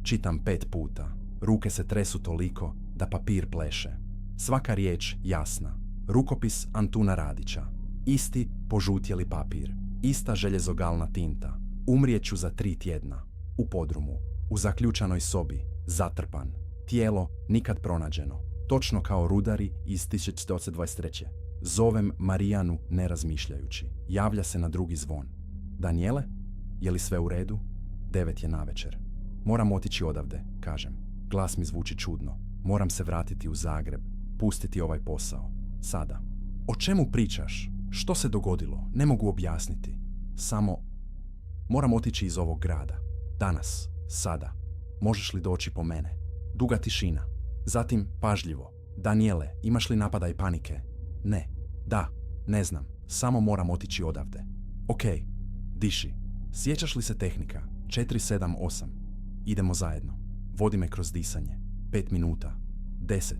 Čitam 5 puta. Ruke se tresu toliko da papir pleše. Svaka riječ jasna. Rukopis Antuna Radića. Isti požutjeli papir. Ista željezogalna tinta. Umrijet ću za 3 tjedna. U podrumu. U zaključanoj sobi. Zatrpan. Tijelo nikad pronađeno. Točno kao rudari iz 1923. Zovem Marijanu ne razmišljajući. Javlja se na drugi zvon. Danijele? Je li sve u redu? 9 je navečer. Moram otići odavde, kažem. Glas mi zvuči čudno. Moram se vratiti u Zagreb. Pustiti ovaj posao. Sada. O čemu pričaš? Što se dogodilo? Ne mogu objasniti. Samo moram otići iz ovog grada. Danas. Sada. Možeš li doći po mene? Duga tišina. Zatim pažljivo. Danijele, imaš li napadaj panike? Ne. Da. Ne znam. Samo moram otići odavde. Ok. Diši. Sjećaš li se tehnika? 4-7-8. Idemo zajedno. Vodi me kroz disanje. 5 minuta. 10.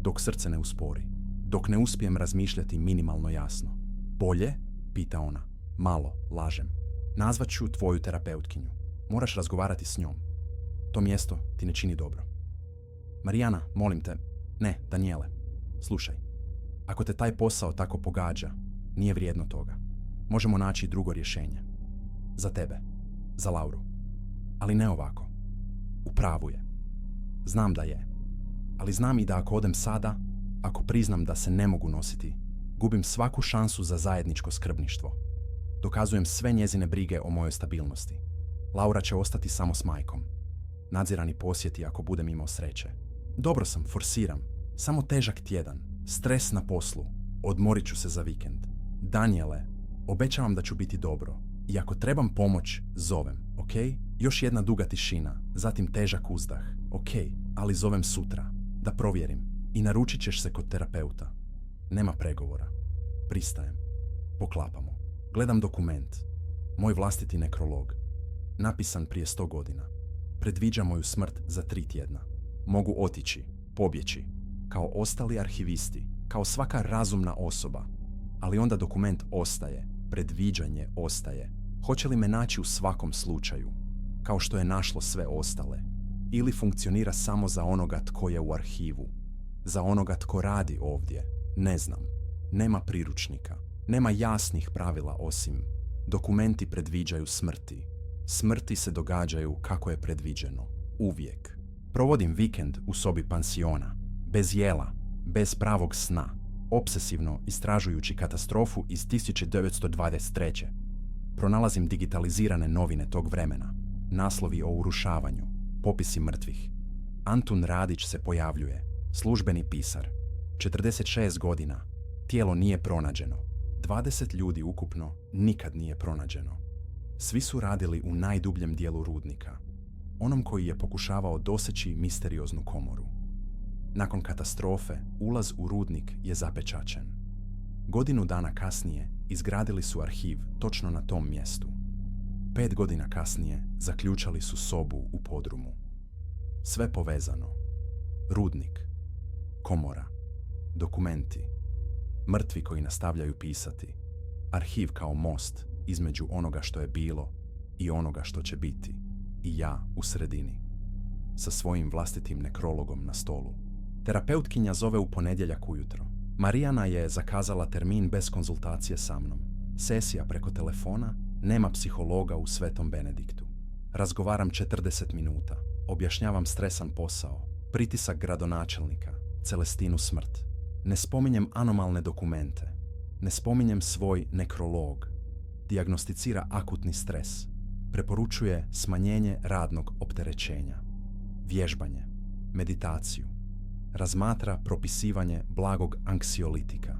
Dok srce ne uspori. Dok ne uspijem razmišljati minimalno jasno. Bolje? Pita ona. Malo, lažem. Nazvat ću tvoju terapeutkinju. Moraš razgovarati s njom. To mjesto ti ne čini dobro. Marijana, molim te. Ne, Danijele. Slušaj. Ako te taj posao tako pogađa, nije vrijedno toga. Možemo naći drugo rješenje. Za tebe. Za Lauru. Ali ne ovako. U pravu je. Znam da je. Ali znam i da ako odem sada, ako priznam da se ne mogu nositi, gubim svaku šansu za zajedničko skrbništvo. Dokazujem sve njezine brige o mojoj stabilnosti. Laura će ostati samo s majkom. Nadzirani posjeti ako budem imao sreće. Dobro sam, forsiram. Samo težak tjedan. Stres na poslu. Odmorit ću se za vikend. Danijele, obećavam da ću biti dobro. I ako trebam pomoć, zovem, ok? Još jedna duga tišina, zatim težak uzdah. Ok, ali zovem sutra. Da provjerim. I naručit ćeš se kod terapeuta. Nema pregovora. Pristajem. Poklapamo. Gledam dokument. Moj vlastiti nekrolog. Napisan prije 100 godina. Predviđa moju smrt za 3 tjedna. Mogu otići, pobjeći. Kao ostali arhivisti. Kao svaka razumna osoba. Ali onda dokument ostaje. Predviđanje ostaje. Hoće li me naći u svakom slučaju? Kao što je našlo sve ostale. Ili funkcionira samo za onoga tko je u arhivu. Za onoga tko radi ovdje. Ne znam. Nema priručnika. Nema jasnih pravila osim dokumenti predviđaju smrti. Smrti se događaju kako je predviđeno. Uvijek. Provodim vikend u sobi pansiona. Bez jela. Bez pravog sna. Obsesivno istražujući katastrofu iz 1923. Pronalazim digitalizirane novine tog vremena. Naslovi o urušavanju. Popisi mrtvih. Antun Radić se pojavljuje. Službeni pisar. 46 godina. Tijelo nije pronađeno. 20 ljudi ukupno nikad nije pronađeno. Svi su radili u najdubljem dijelu rudnika. Onom koji je pokušavao doseći misterioznu komoru. Nakon katastrofe, ulaz u rudnik je zapečačen. Godinu dana kasnije izgradili su arhiv točno na tom mjestu. 5 godina kasnije zaključali su sobu u podrumu. Sve povezano. Rudnik. Komora. Dokumenti. Mrtvi koji nastavljaju pisati. Arhiv kao most između onoga što je bilo i onoga što će biti. I ja u sredini. Sa svojim vlastitim nekrologom na stolu. Terapeutkinja zove u ponedjeljak ujutro. Marijana je zakazala termin bez konzultacije sa mnom. Sesija preko telefona, nema psihologa u Svetom Benediktu. Razgovaram 40 minuta, objašnjavam stresan posao, pritisak gradonačelnika, Celestinu smrt. Ne spominjem anomalne dokumente, ne spominjem svoj nekrolog. Dijagnosticira akutni stres, preporučuje smanjenje radnog opterećenja, vježbanje, meditaciju. Razmatra propisivanje blagog anksiolitika.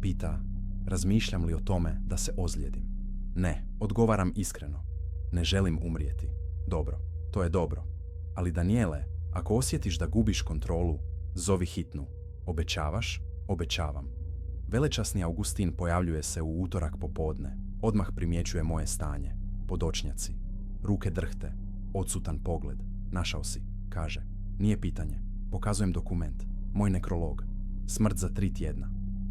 Pita, razmišljam li o tome da se ozlijedim? Ne, odgovaram iskreno. Ne želim umrijeti. Dobro, to je dobro. Ali Danijele, ako osjetiš da gubiš kontrolu, zovi hitnu. Obećavaš? Obećavam. Velečasni Augustin pojavljuje se u utorak popodne. Odmah primjećuje moje stanje. Podočnjaci. Ruke drhte. Odsutan pogled. Našao si, kaže. Nije pitanje. Pokazujem dokument. Moj nekrolog. Smrt za 3 tjedna.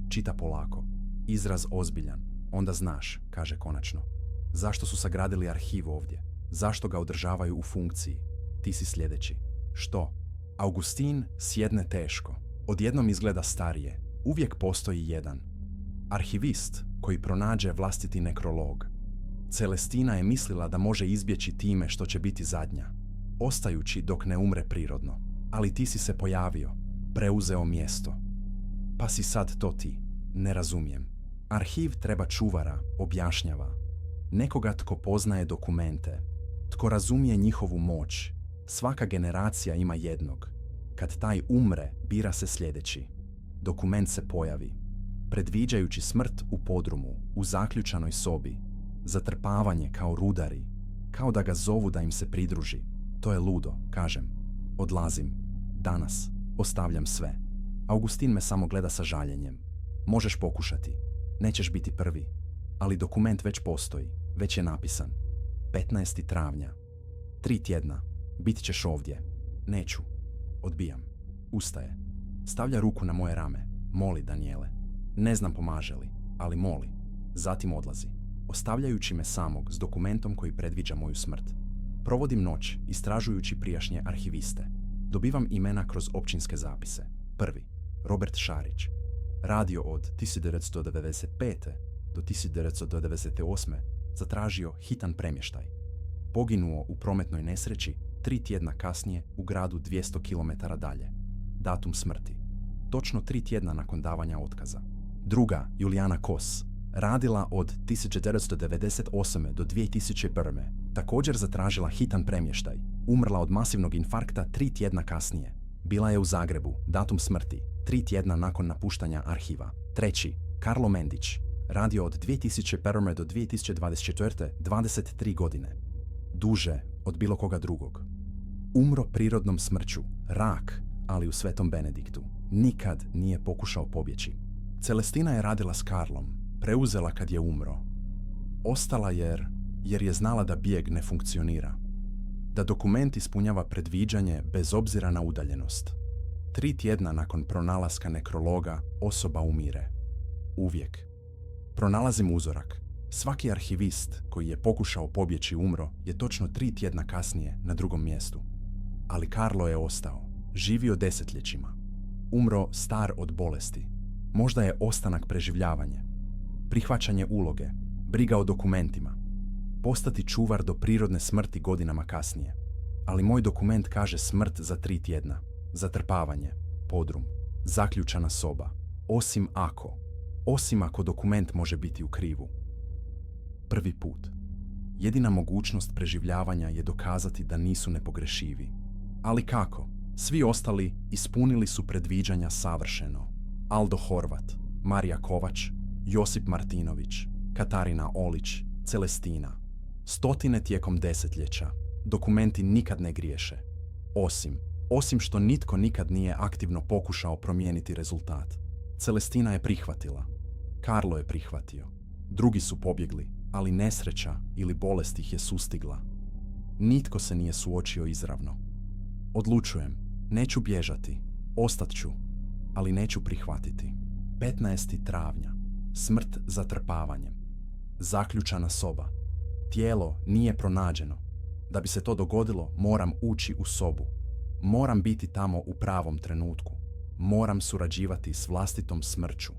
Čita polako. Izraz ozbiljan. Onda znaš, kaže konačno. Zašto su sagradili arhiv ovdje? Zašto ga održavaju u funkciji? Ti si sljedeći. Što? Augustin sjedne teško. Odjednom izgleda starije. Uvijek postoji jedan. Arhivist koji pronađe vlastiti nekrolog. Celestina je mislila da može izbjeći time što će biti zadnja, ostajući dok ne umre prirodno. Ali ti si se pojavio, preuzeo mjesto. Pa si sad to ti. Ne razumijem. Arhiv treba čuvara, objašnjava. Nekoga tko poznaje dokumente, tko razumije njihovu moć. Svaka generacija ima jednog. Kad taj umre, bira se sljedeći. Dokument se pojavi, predviđajući smrt u podrumu, u zaključanoj sobi, zatrpavanje kao rudari, kao da ga zovu da im se pridruži. To je ludo, kažem. Odlazim. Danas. Ostavljam sve. Augustin me samo gleda sa žaljenjem. Možeš pokušati. Nećeš biti prvi. Ali dokument već postoji. Već je napisan. 15. travnja. 3 tjedna. Bit ćeš ovdje. Neću. Odbijam. Ustaje. Stavlja ruku na moje rame. Moli, Daniele. Ne znam pomaže li, ali moli. Zatim odlazi, ostavljajući me samog s dokumentom koji predviđa moju smrt. Provodim noć, istražujući prijašnje arhiviste. Dobivam imena kroz općinske zapise. Prvi, Robert Šarić. Radio od 1995. do 1998. zatražio hitan premještaj. Poginuo u prometnoj nesreći 3 tjedna kasnije u gradu 200 km dalje. Datum smrti. Točno 3 tjedna nakon davanja otkaza. Druga, Julijana Kos. Radila od 1998. do 2001. Također zatražila hitan premještaj. Umrla od masivnog infarkta 3 tjedna kasnije. Bila je u Zagrebu. Datum smrti. 3 tjedna nakon napuštanja arhiva. Treći, Karlo Mendić. Radio od 2001. do 2024. 23 godine. Duže od bilo koga drugog. Umro prirodnom smrću. Rak, ali u Svetom Benediktu. Nikad nije pokušao pobjeći. Celestina je radila s Karlom. Preuzela kad je umro. Ostala jer je znala da bijeg ne funkcionira. Da dokument ispunjava predviđanje bez obzira na udaljenost. 3 tjedna nakon pronalaska nekrologa osoba umire. Uvijek. Pronalazim uzorak. Svaki arhivist koji je pokušao pobjeći umro je točno 3 tjedna kasnije na drugom mjestu. Ali Karlo je ostao. Živio desetljećima. Umro star od bolesti. Možda je ostanak preživljavanje. Prihvaćanje uloge. Briga o dokumentima. Postati čuvar do prirodne smrti godinama kasnije. Ali moj dokument kaže smrt za 3 tjedna. Zatrpavanje. Podrum. Zaključana soba. Osim ako dokument može biti u krivu. Prvi put. Jedina mogućnost preživljavanja je dokazati da nisu nepogrešivi. Ali kako? Svi ostali ispunili su predviđanja savršeno. Aldo Horvat, Marija Kovač, Josip Martinović, Katarina Olić, Celestina. Stotine tijekom desetljeća. Dokumenti nikad ne griješe. Osim što nitko nikad nije aktivno pokušao promijeniti rezultat. Celestina je prihvatila. Karlo je prihvatio. Drugi su pobjegli, ali nesreća ili bolest ih je sustigla. Nitko se nije suočio izravno. Odlučujem, neću bježati, ostat ću, ali neću prihvatiti. 15. travnja. Smrt zatrpavanjem. Zaključana soba. Tijelo nije pronađeno. Da bi se to dogodilo, moram ući u sobu. Moram biti tamo u pravom trenutku. Moram surađivati s vlastitom smrću.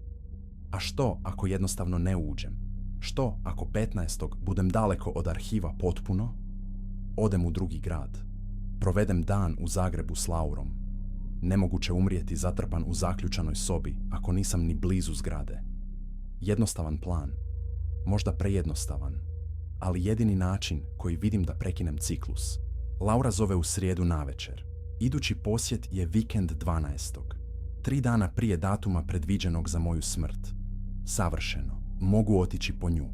A što ako jednostavno ne uđem? Što ako 15. budem daleko od arhiva potpuno? Odem u drugi grad. Provedem dan u Zagrebu s Laurom. Nemoguće umrijeti zatrpan u zaključanoj sobi ako nisam ni blizu zgrade. Jednostavan plan. Možda prejednostavan. Ali jedini način koji vidim da prekinem ciklus. Laura zove u srijedu navečer. Idući posjet je vikend 12. 3 dana prije datuma predviđenog za moju smrt. Savršeno. Mogu otići po nju.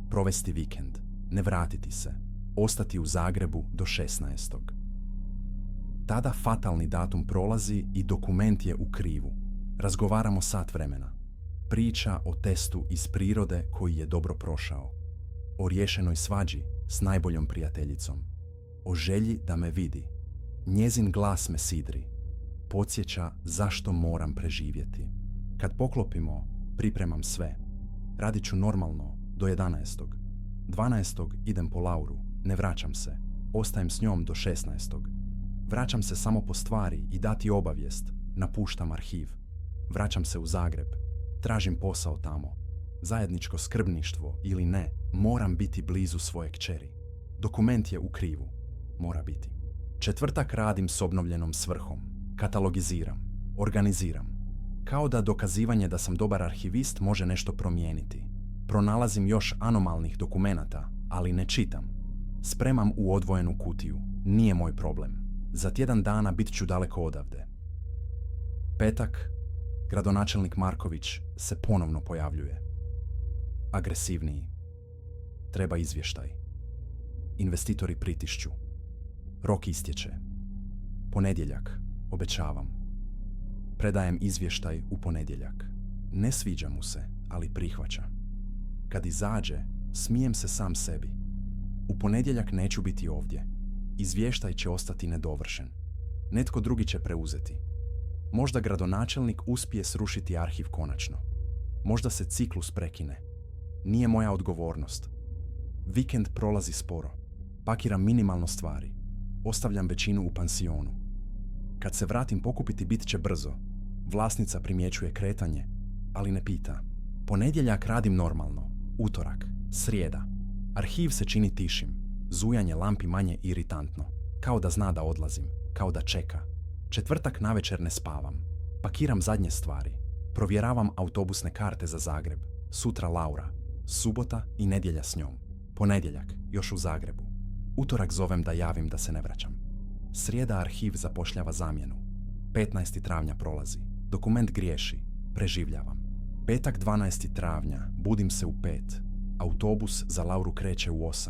Provesti vikend. Ne vratiti se. Ostati u Zagrebu do 16. Tada fatalni datum prolazi i dokument je u krivu. Razgovaramo sat vremena. Priča o testu iz prirode koji je dobro prošao. O riješenoj svađi s najboljom prijateljicom. O želji da me vidi. Njezin glas me sidri. Podsjeća zašto moram preživjeti. Kad poklopimo, pripremam sve. Radit ću normalno do 11. 12. idem po Lauru, ne vraćam se. Ostajem s njom do 16. Vraćam se samo po stvari i dati obavijest. Napuštam arhiv. Vraćam se u Zagreb. Tražim posao tamo. Zajedničko skrbništvo ili ne, moram biti blizu svoje kćeri. Dokument je u krivu. Mora biti. Četvrtak radim s obnovljenom svrhom. Katalogiziram. Organiziram. Kao da dokazivanje da sam dobar arhivist može nešto promijeniti. Pronalazim još anomalnih dokumenata, ali ne čitam. Spremam u odvojenu kutiju. Nije moj problem. Za tjedan dana bit ću daleko odavde. Petak, gradonačelnik Marković se ponovno pojavljuje. Agresivniji. Treba izvještaj. Investitori pritišću. Rok istječe. Ponedjeljak, obećavam. Predajem izvještaj u ponedjeljak. Ne sviđa mu se, ali prihvaća. Kad izađe, smijem se sam sebi. U ponedjeljak neću biti ovdje. Izvještaj će ostati nedovršen. Netko drugi će preuzeti. Možda gradonačelnik uspije srušiti arhiv konačno. Možda se ciklus prekine. Nije moja odgovornost. Vikend prolazi sporo. Pakiram minimalno stvari. Ostavljam većinu u pansionu. Kad se vratim pokupiti bit će brzo. Vlasnica primjećuje kretanje, ali ne pita. Ponedjeljak radim normalno. Utorak, srijeda. Arhiv se čini tišim. Zujanje lampi manje iritantno. Kao da zna da odlazim. Kao da čeka. Četvrtak navečer ne spavam. Pakiram zadnje stvari. Provjeravam autobusne karte za Zagreb. Sutra Laura. Subota i nedjelja s njom. Ponedjeljak, još u Zagrebu. Utorak zovem da javim da se ne vraćam. Srijeda arhiv zapošljava zamjenu. 15. travnja prolazi. Dokument griješi. Preživljavam. Petak 12. travnja. Budim se u 5. Autobus za Lauru kreće u 8.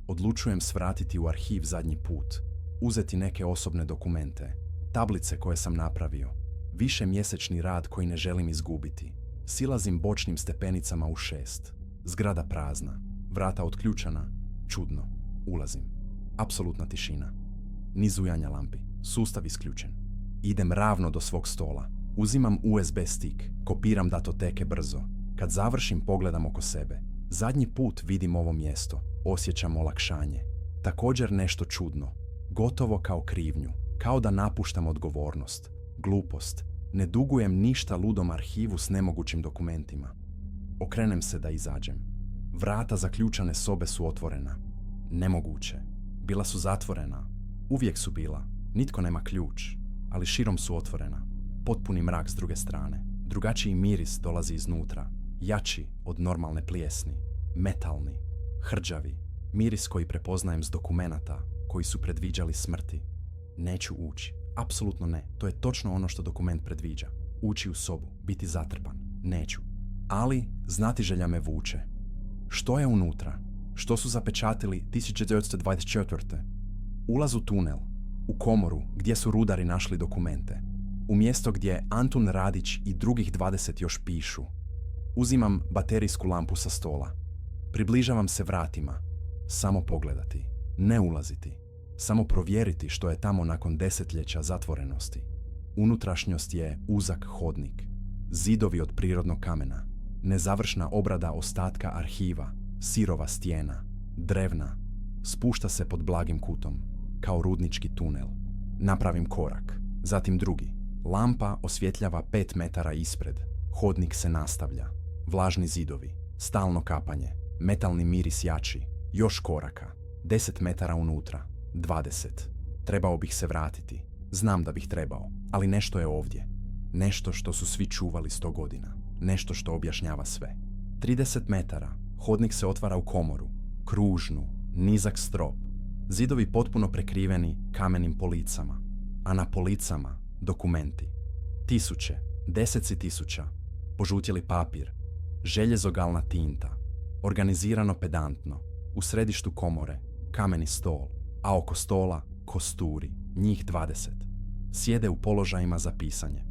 Odlučujem svratiti u arhiv zadnji put. Uzeti neke osobne dokumente. Tablice koje sam napravio. Višemjesečni rad koji ne želim izgubiti. Silazim bočnim stepenicama u 6. Zgrada prazna. Vrata otključana. Čudno. Ulazim. Apsolutna tišina. Ni zujanja lampi. Sustav isključen. Idem ravno do svog stola. Uzimam USB stik. Kopiram datoteke brzo. Kad završim pogledam oko sebe. Zadnji put vidim ovo mjesto. Osjećam olakšanje. Također nešto čudno. Gotovo kao krivnju. Kao da napuštam odgovornost. Glupost. Ne dugujem ništa ludom arhivu s nemogućim dokumentima. Okrenem se da izađem. Vrata zaključane sobe su otvorena. Nemoguće. Bila su zatvorena. Uvijek su bila. Nitko nema ključ. Ali širom su otvorena. Potpuni mrak s druge strane. Drugačiji miris dolazi iznutra. Jači od normalne plijesni. Metalni. Hrđavi. Miris koji prepoznajem s dokumenata koji su predviđali smrti. Neću ući. Apsolutno ne. To je točno ono što dokument predviđa. Ući u sobu. Biti zatrpan. Neću. Ali znatiželja me vuče. Što je unutra? Što su zapečatili 1924. Ulaz u tunel. U komoru gdje su rudari našli dokumente. U mjesto gdje Antun Radić i drugih 20 još pišu. Uzimam baterijsku lampu sa stola. Približavam se vratima. Samo pogledati. Ne ulaziti. Samo provjeriti što je tamo nakon desetljeća zatvorenosti. Unutrašnjost je uzak hodnik. Zidovi od prirodnog kamena. Nezavršna obrada ostatka arhiva. Sirova stijena. Drevna. Spušta se pod blagim kutom. Kao rudnički tunel. Napravim korak. Zatim drugi. Lampa osvjetljava 5 metara ispred. Hodnik se nastavlja. Vlažni zidovi. Stalno kapanje. Metalni miris jači. Još koraka. 10 metara unutra. 20. Trebao bih se vratiti. Znam da bih trebao. Ali nešto je ovdje. Nešto što su svi čuvali 100 godina. Nešto što objašnjava sve. 30 metara. Hodnik se otvara u komoru. Kružnu. Nizak strop. Zidovi potpuno prekriveni kamenim policama. A na policama dokumenti. Tisuće. Deseci tisuća. Požutjeli papir. Željezogalna tinta. Organizirano pedantno. U središtu komore. Kameni stol. A oko stola kosturi. Njih 20. Sjede u položajima za pisanje.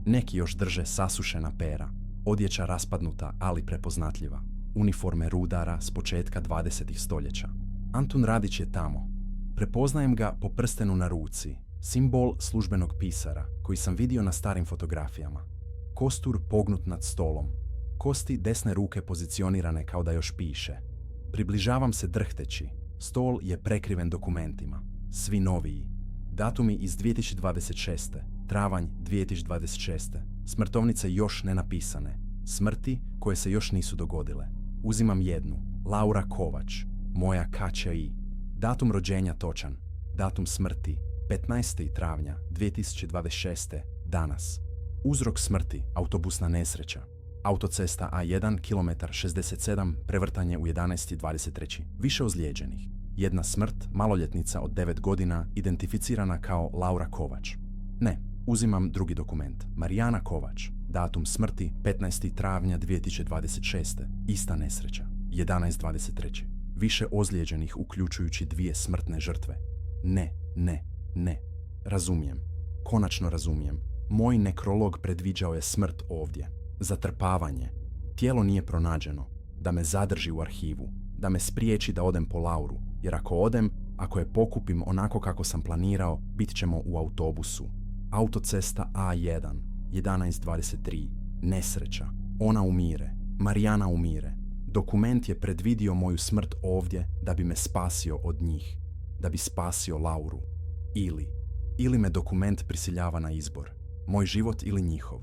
Neki još drže sasušena pera. Odjeća raspadnuta, ali prepoznatljiva. Uniforme rudara s početka 20. stoljeća. Antun Radić je tamo. Prepoznajem ga po prstenu na ruci. Simbol službenog pisara koji sam vidio na starim fotografijama. Kostur pognut nad stolom. Kosti desne ruke pozicionirane kao da još piše. Približavam se drhteći. Stol je prekriven dokumentima. Svi noviji. Datumi iz 2026. Travanj 2026. Smrtovnice još ne napisane. Smrti koje se još nisu dogodile. Uzimam jednu. Laura Kovač. Moja KČI. Datum rođenja točan. Datum smrti 15. travnja 2026. Danas. Uzrok smrti autobusna nesreća. Autocesta A1 km 67 prevrtanje u 11:23. Više ozlijeđenih. Jedna smrt, maloljetnica od 9 godina, identificirana kao Laura Kovač. Ne, uzimam drugi dokument. Marijana Kovač. Datum smrti 15. travnja 2026. Ista nesreća. 11:23. Više ozlijeđenih uključujući 2 smrtne žrtve. Ne. Razumijem. Konačno razumijem. Moj nekrolog predviđao je smrt ovdje. Zatrpavanje. Tijelo nije pronađeno. Da me zadrži u arhivu. Da me spriječi da odem po Lauru. Jer ako odem, ako je pokupim onako kako sam planirao, bit ćemo u autobusu. Autocesta A1. 11:23. Nesreća. Ona umire. Marijana umire. Dokument je predvidio moju smrt ovdje da bi me spasio od njih. Da bi spasio Lauru. Ili me dokument prisiljava na izbor. Moj život ili njihov.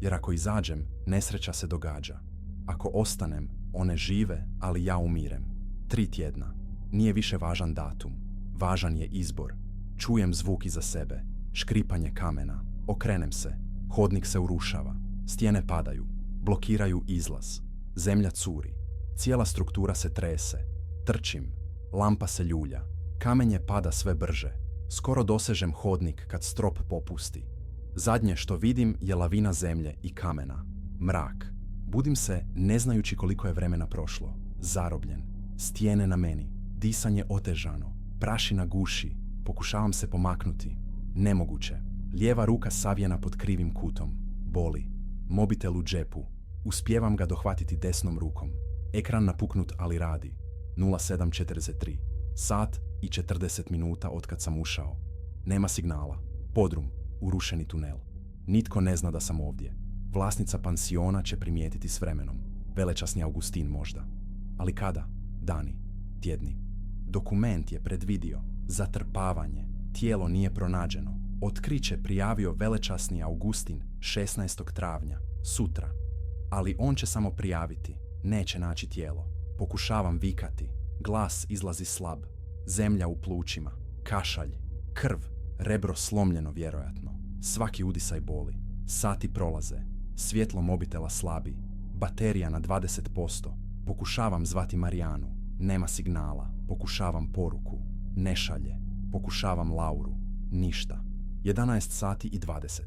Jer ako izađem, nesreća se događa. Ako ostanem, one žive, ali ja umirem. 3 tjedna. Nije više važan datum. Važan je izbor. Čujem zvuk iza sebe. Škripanje kamena. Okrenem se. Hodnik se urušava. Stijene padaju. Blokiraju izlaz. Zemlja curi. Cijela struktura se trese. Trčim. Lampa se ljulja. Kamenje pada sve brže. Skoro dosežem hodnik kad strop popusti. Zadnje što vidim je lavina zemlje i kamena. Mrak. Budim se ne znajući koliko je vremena prošlo. Zarobljen. Stijene na meni. Disanje otežano. Prašina guši. Pokušavam se pomaknuti. Nemoguće. Lijeva ruka savijena pod krivim kutom. Boli. Mobitel u džepu. Uspijevam ga dohvatiti desnom rukom. Ekran napuknut ali radi. 07:43. Sat i 40 minuta otkad sam ušao. Nema signala. Podrum. Urušeni tunel. Nitko ne zna da sam ovdje. Vlasnica pansiona će primijetiti s vremenom. Velečasni Augustin možda. Ali kada? Dani. Tjedni. Dokument je predvidio. Zatrpavanje. Tijelo nije pronađeno. Otkriće prijavio velečasni Augustin 16. travnja. Sutra. Ali on će samo prijaviti. Neće naći tijelo. Pokušavam vikati. Glas izlazi slab. Zemlja u plućima. Kašalj. Krv. Rebro slomljeno vjerojatno. Svaki udisaj boli. Sati prolaze. Svjetlo mobitela slabi. Baterija na 20%. Pokušavam zvati Marijanu. Nema signala. Pokušavam poruku. Ne šalje. Pokušavam Lauru. Ništa. 11 sati i 20.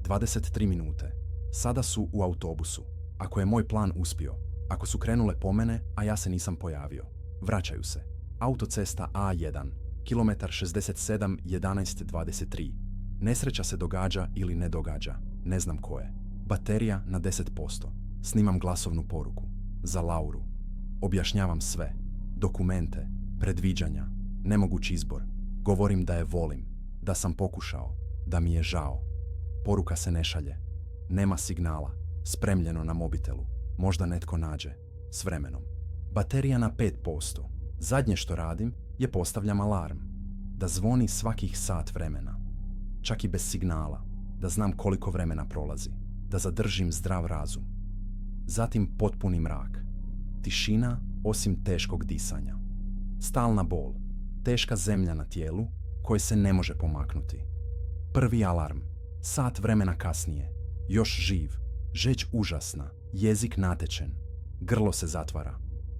23 minute. Sada su u autobusu. Ako je moj plan uspio. Ako su krenule po mene, a ja se nisam pojavio. Vraćaju se. Autocesta A1. Kilometar 67, 11:23. Nesreća se događa ili ne događa. Ne znam koje. Baterija na 10%. Snimam glasovnu poruku. Za Lauru. Objašnjavam sve. Dokumente. Predviđanja. Nemogući izbor. Govorim da je volim. Da sam pokušao. Da mi je žao. Poruka se ne šalje. Nema signala. Spremljeno na mobitelu. Možda netko nađe. S vremenom. Baterija na 5%. Zadnje što radim je postavljam alarm. Da zvoni svakih sat vremena. Čak i bez signala. Da znam koliko vremena prolazi. Da zadržim zdrav razum. Zatim potpuni mrak. Tišina osim teškog disanja. Stalna bol. Teška zemlja na tijelu koje se ne može pomaknuti. Prvi alarm. Sat vremena kasnije. Još živ. Žeđ užasna. Jezik natečen. Grlo se zatvara.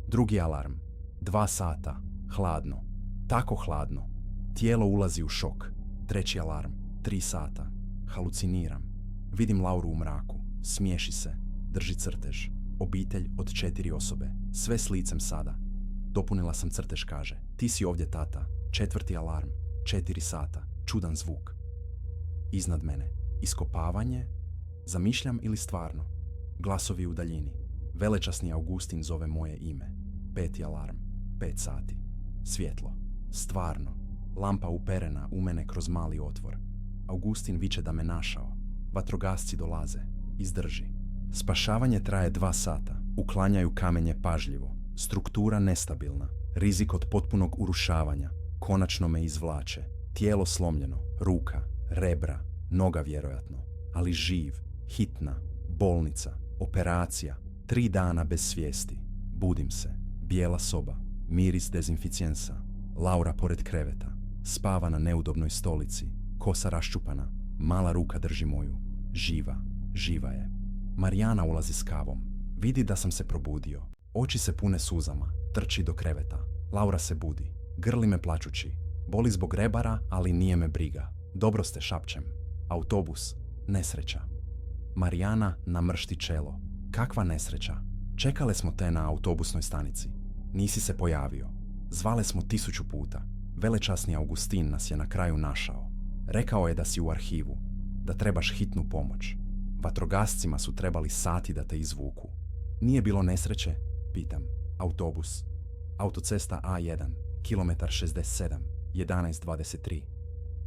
Drugi alarm. 2 sata. Hladno. Tako hladno. Tijelo ulazi u šok. Treći alarm. 3 sata. Haluciniram. Vidim Lauru u mraku. Smiješi se. Drži crtež. Obitelj od 4 osobe. Sve s licem sada. Dopunila sam crtež, kaže. Ti si ovdje, tata. 4. alarm. 4 sata. Čudan zvuk. Iznad mene. Iskopavanje. Zamišljam ili stvarno? Glasovi u daljini. Velečasni Augustin zove moje ime. 5. alarm. 5 sati. Svjetlo. Stvarno. Lampa uperena u mene kroz mali otvor. Augustin viče da me našao. Vatrogasci dolaze. Izdrži. Spašavanje traje 2 sata. Uklanjaju kamenje pažljivo. Struktura nestabilna. Rizik od potpunog urušavanja. Konačno me izvlače. Tijelo slomljeno. Ruka, rebra, noga vjerojatno. Ali živ. Hitna. Bolnica. Operacija. 3 dana bez svijesti. Budim se. Bijela soba. Miris dezinficijensa. Laura pored kreveta. Spava na neudobnoj stolici. Kosa raščupana. Mala ruka drži moju. Živa. Živa je. Marijana ulazi s kavom. Vidi da sam se probudio. Oči se pune suzama. Trči do kreveta. Laura se budi. Grli me plačući. Boli zbog rebara, ali nije me briga. Dobro ste, šapćem. Autobus. Nesreća. Marijana namršti čelo. Kakva nesreća? Čekale smo te na autobusnoj stanici. Nisi se pojavio. Zvale smo 1000 puta. Velečasni Augustin nas je na kraju našao. Rekao je da si u arhivu. Da trebaš hitnu pomoć. Vatrogascima su trebali sati da te izvuku. Nije bilo nesreće? Pitam. Autobus. Autocesta A1. Kilometar 67. 11:23.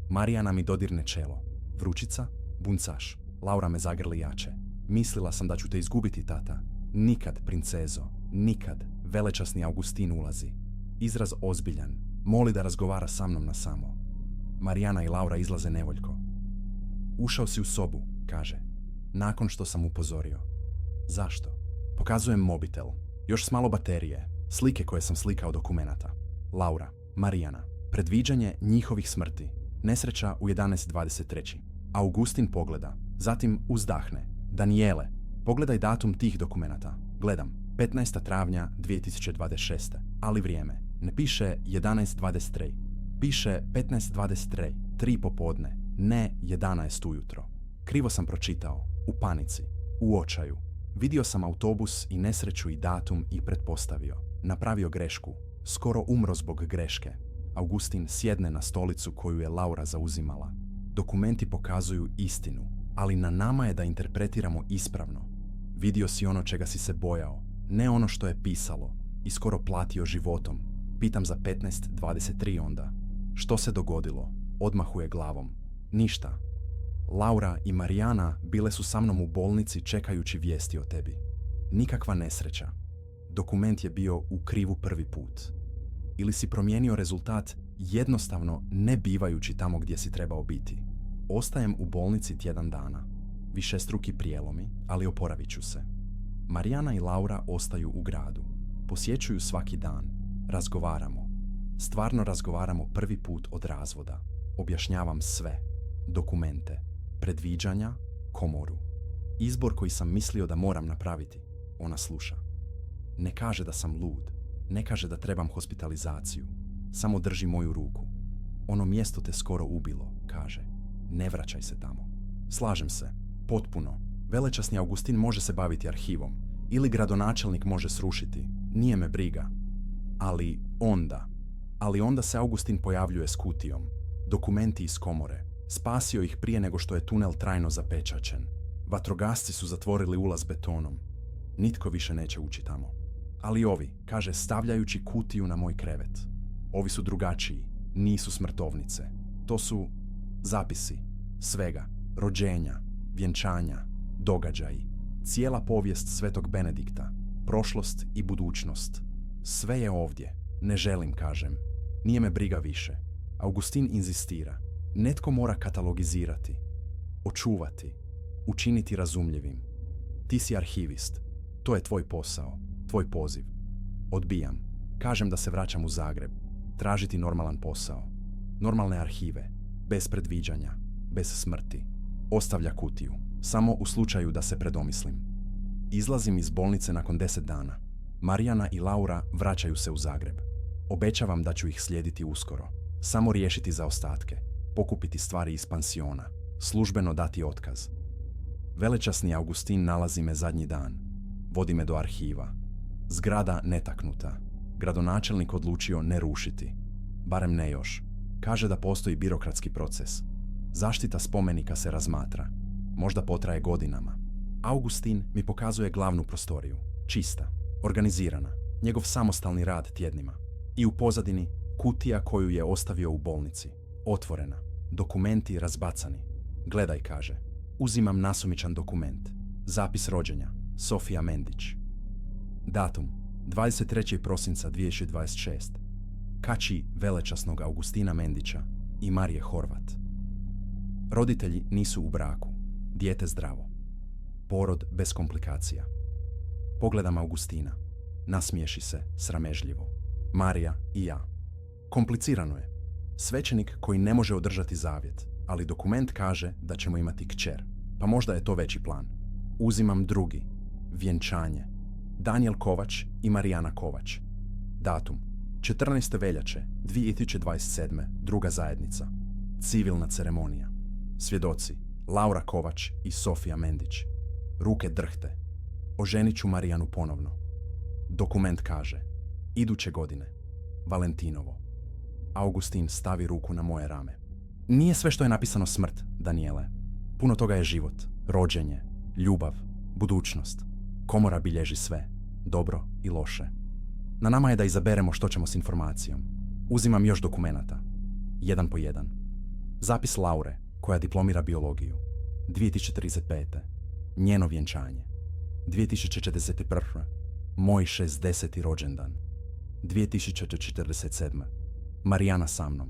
Marijana mi dodirne čelo. Vrućica? Buncaš. Laura me zagrli jače. Mislila sam da ću te izgubiti, tata. Nikad, princezo. Nikad. Velečasni Augustin ulazi. Izraz ozbiljan. Moli da razgovara sa mnom na samo. Marijana i Laura izlaze nevoljko. Ušao si u sobu, kaže. Nakon što sam upozorio. Zašto? Pokazujem mobitel. Još s malo baterije. Slike koje sam slikao dokumenata. Laura, Marijana. Predviđanje njihovih smrti. Nesreća u 11:23. Augustin pogleda. Zatim uzdahne. Daniele, pogledaj datum tih dokumenata. Gledam. 15. travnja 2026. Ali vrijeme. Ne piše 11:23. Piše 15:23. 3 popodne. Ne 11 ujutro. Krivo sam pročitao. U panici. U očaju. Vidio sam autobus i nesreću i datum i pretpostavio. Napravio grešku. Skoro umro zbog greške. Augustin sjedne na stolicu koju je Laura zauzimala. Dokumenti pokazuju istinu, ali na nama je da interpretiramo ispravno. Vidio si ono čega si se bojao, ne ono što je pisalo, i skoro platio životom. Pitam za 15:23 onda. Što se dogodilo? Odmahuje glavom. Ništa. Laura i Marijana bile su sa mnom u bolnici čekajući vijesti o tebi. Nikakva nesreća. Dokument je bio u krivu prvi put. Ili si promijenio rezultat jednostavno ne bivajući tamo gdje si trebao biti. Ostajem u bolnici tjedan dana. Višestruki prijelomi, ali oporavit ću se. Marijana i Laura ostaju u gradu. Posjećuju svaki dan. Razgovaramo. Stvarno razgovaramo prvi put od razvoda. Objašnjavam sve. Dokumente. Predviđanja. Komoru. Izbor koji sam mislio da moram napraviti. Ona sluša. Ne kaže da sam lud. Ne kaže da trebam hospitalizaciju. Samo drži moju ruku. Ono mjesto te skoro ubilo, kaže. Ne vraćaj se tamo. Slažem se. Potpuno. Velečasni Augustin može se baviti arhivom. Ili gradonačelnik može srušiti. Nije me briga. Ali onda se Augustin pojavljuje s kutijom. Dokumenti iz komore. Spasio ih prije nego što je tunel trajno zapečaćen. Vatrogasci su zatvorili ulaz betonom. Nitko više neće ući tamo. Ali ovi, kaže stavljajući kutiju na moj krevet. Ovi su drugačiji. Nisu smrtovnice. To su zapisi. Svega. Rođenja. Vjenčanja. Događaji. Cijela povijest Svetog Benedikta. Prošlost i budućnost. Sve je ovdje. Ne želim, kažem. Nije me briga više. Augustin inzistira. Netko mora katalogizirati. Očuvati. Učiniti razumljivim. Ti si arhivist. To je tvoj posao. Tvoj poziv. Odbijam. Kažem da se vraćam u Zagreb. Tražiti normalan posao. Normalne arhive. Bez predviđanja. Bez smrti. Ostavlja kutiju. Samo u slučaju da se predomislim. Izlazim iz bolnice nakon 10 dana. Marijana i Laura vraćaju se u Zagreb. Obećavam da ću ih slijediti uskoro. Samo riješiti zaostatke. Pokupiti stvari iz pansiona. Službeno dati otkaz. Velečasni Augustin nalazi me zadnji dan. Vodi me do arhiva. Zgrada netaknuta. Gradonačelnik odlučio ne rušiti. Barem ne još. Kaže da postoji birokratski proces. Zaštita spomenika se razmatra. Možda potraje godinama. Augustin mi pokazuje glavnu prostoriju. Čista. Organizirana. Njegov samostalni rad tjednima. I u pozadini Kutija koju je ostavio u bolnici. Otvorena. Dokumenti razbacani. Gledaj, kaže. Uzimam nasumičan dokument. Zapis rođenja. Sofija Mendić. Datum. 23. prosinca 2026. Kači velečasnog Augustina Mendića i Marije Horvat. Roditelji nisu u braku. Dijete zdravo. Porod bez komplikacija. Pogledam Augustina. Nasmiješi se sramežljivo. Marija i ja. Komplicirano je. Svećenik koji ne može održati zavjet, ali dokument kaže da ćemo imati kćer. Pa možda je to veći plan. Uzimam drugi. Vjenčanje. Danijel Kovač i Marijana Kovač. Datum. 14. veljače 2027. Druga zajednica. Civilna ceremonija. Svjedoci. Laura Kovač i Sofija Mendić. Ruke drhte. Oženit ću Marijanu ponovno. Dokument kaže. Iduće godine. Valentinovo. Augustin stavi ruku na moje rame. Nije sve što je napisano smrt, Danijele. Puno toga je život, rođenje, ljubav, budućnost. Komora bilježi sve, dobro i loše. Na nama je da izaberemo što ćemo s informacijom. Uzimam još dokumenata. Jedan po jedan. Zapis Laure, koja diplomira biologiju. 2035. Njeno vjenčanje. 2041. Moj 60. rođendan. 2047. Marijana sa mnom.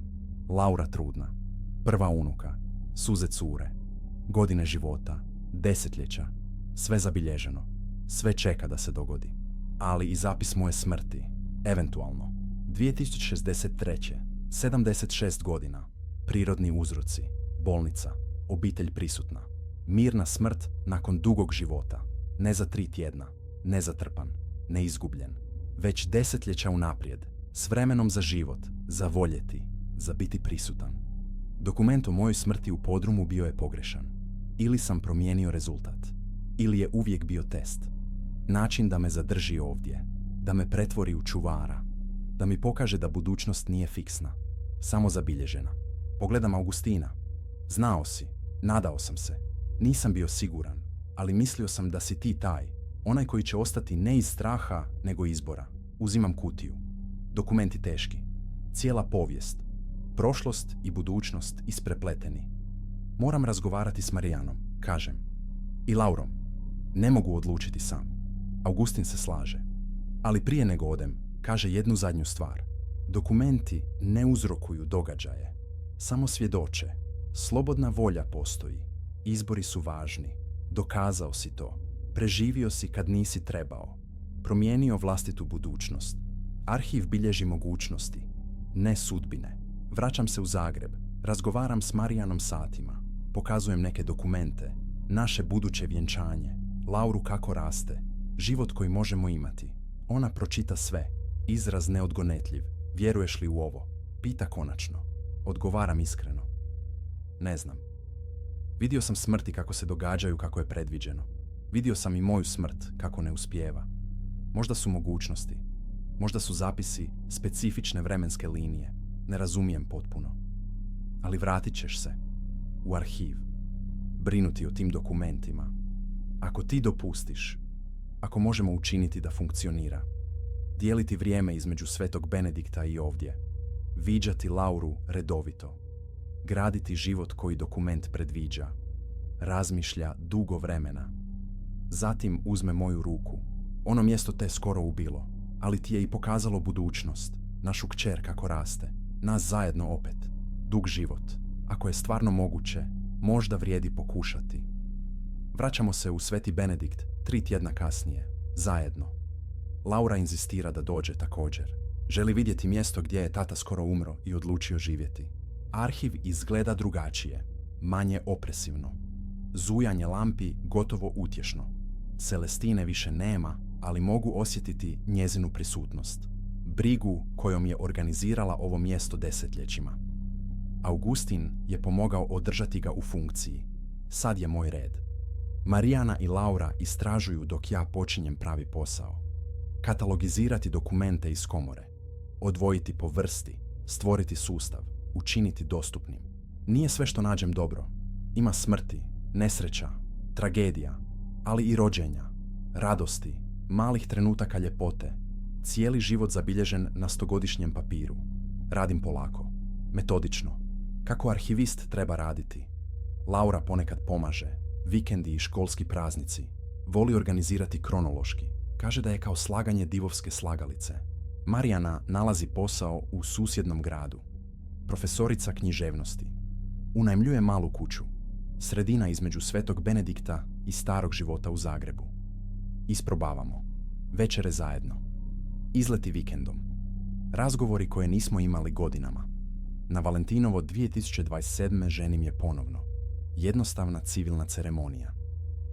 Laura trudna. Prva unuka. Suze cure. Godine života. Desetljeća. Sve zabilježeno. Sve čeka da se dogodi. Ali i zapis moje smrti. Eventualno. 2063. 76 godina. Prirodni uzroci. Bolnica. Obitelj prisutna. Mirna smrt nakon dugog života. Ne za 3 tjedna. Nezatrpan. Neizgubljen. Već desetljeća unaprijed. S vremenom za život. Za voljeti. Za biti prisutan. Dokument o mojoj smrti u podrumu bio je pogrešan. Ili sam promijenio rezultat. Ili je uvijek bio test. Način da me zadrži ovdje. Da me pretvori u čuvara. Da mi pokaže da budućnost nije fiksna. Samo zabilježena. Pogledam Augustina. Znao si. Nadao sam se. Nisam bio siguran. Ali mislio sam da si ti taj. Onaj koji će ostati ne iz straha, nego izbora. Uzimam kutiju. Dokumenti teški. Cijela povijest. Prošlost i budućnost isprepleteni. Moram razgovarati s Marijanom, kažem. I Laurom. Ne mogu odlučiti sam. Augustin se slaže. Ali prije nego odem, kaže jednu zadnju stvar. Dokumenti ne uzrokuju događaje. Samo svjedoče. Slobodna volja postoji. Izbori su važni. Dokazao si to. Preživio si kad nisi trebao. Promijenio vlastitu budućnost. Arhiv bilježi mogućnosti, ne sudbine. Vraćam se u Zagreb. Razgovaram s Marijanom satima. Pokazujem neke dokumente. Naše buduće vjenčanje. Lauru kako raste. Život koji možemo imati. Ona pročita sve. Izraz neodgonetljiv. Vjeruješ li u ovo? Pita konačno. Odgovaram iskreno. Ne znam. Vidio sam smrti kako se događaju kako je predviđeno. Vidio sam i moju smrt kako ne uspijeva. Možda su mogućnosti. Možda su zapisi specifične vremenske linije. Ne razumijem potpuno. Ali vratit ćeš se. U arhiv. Brinuti o tim dokumentima. Ako ti dopustiš. Ako možemo učiniti da funkcionira. Dijeliti vrijeme između Svetog Benedikta i ovdje. Viđati Lauru redovito. Graditi život koji dokument predviđa. Razmišlja dugo vremena. Zatim uzme moju ruku. Ono mjesto te skoro ubilo, ali ti je i pokazalo budućnost. Našu kćer kako raste. Nas zajedno opet. Dug život. Ako je stvarno moguće, možda vrijedi pokušati. Vraćamo se u Sveti Benedikt 3 tjedna kasnije. Zajedno. Laura inzistira da dođe također. Želi vidjeti mjesto gdje je tata skoro umro i odlučio živjeti. Arhiv izgleda drugačije. Manje opresivno. Zujanje lampi gotovo utješno. Celestine više nema, ali mogu osjetiti njezinu prisutnost. Brigu kojom je organizirala ovo mjesto desetljećima. Augustin je pomogao održati ga u funkciji. Sad je moj red. Marijana i Laura istražuju dok ja počinjem pravi posao. Katalogizirati dokumente iz komore. Odvojiti po vrsti. Stvoriti sustav. Učiniti dostupnim. Nije sve što nađem dobro. Ima smrti, nesreća, tragedija, ali i rođenja, radosti, malih trenutaka ljepote. Cijeli život zabilježen na 100-godišnjem papiru. Radim polako, metodično, kako arhivist treba raditi. Laura ponekad pomaže, vikendi i školski praznici. Voli organizirati kronološki. Kaže da je kao slaganje divovske slagalice. Marijana nalazi posao u susjednom gradu. Profesorica književnosti. Unajmljuje malu kuću. Sredina između Svetog Benedikta i starog života u Zagrebu. Isprobavamo. Večere zajedno. Izleti vikendom. Razgovori koje nismo imali godinama. Na Valentinovo 2027. ženim je ponovno. Jednostavna civilna ceremonija.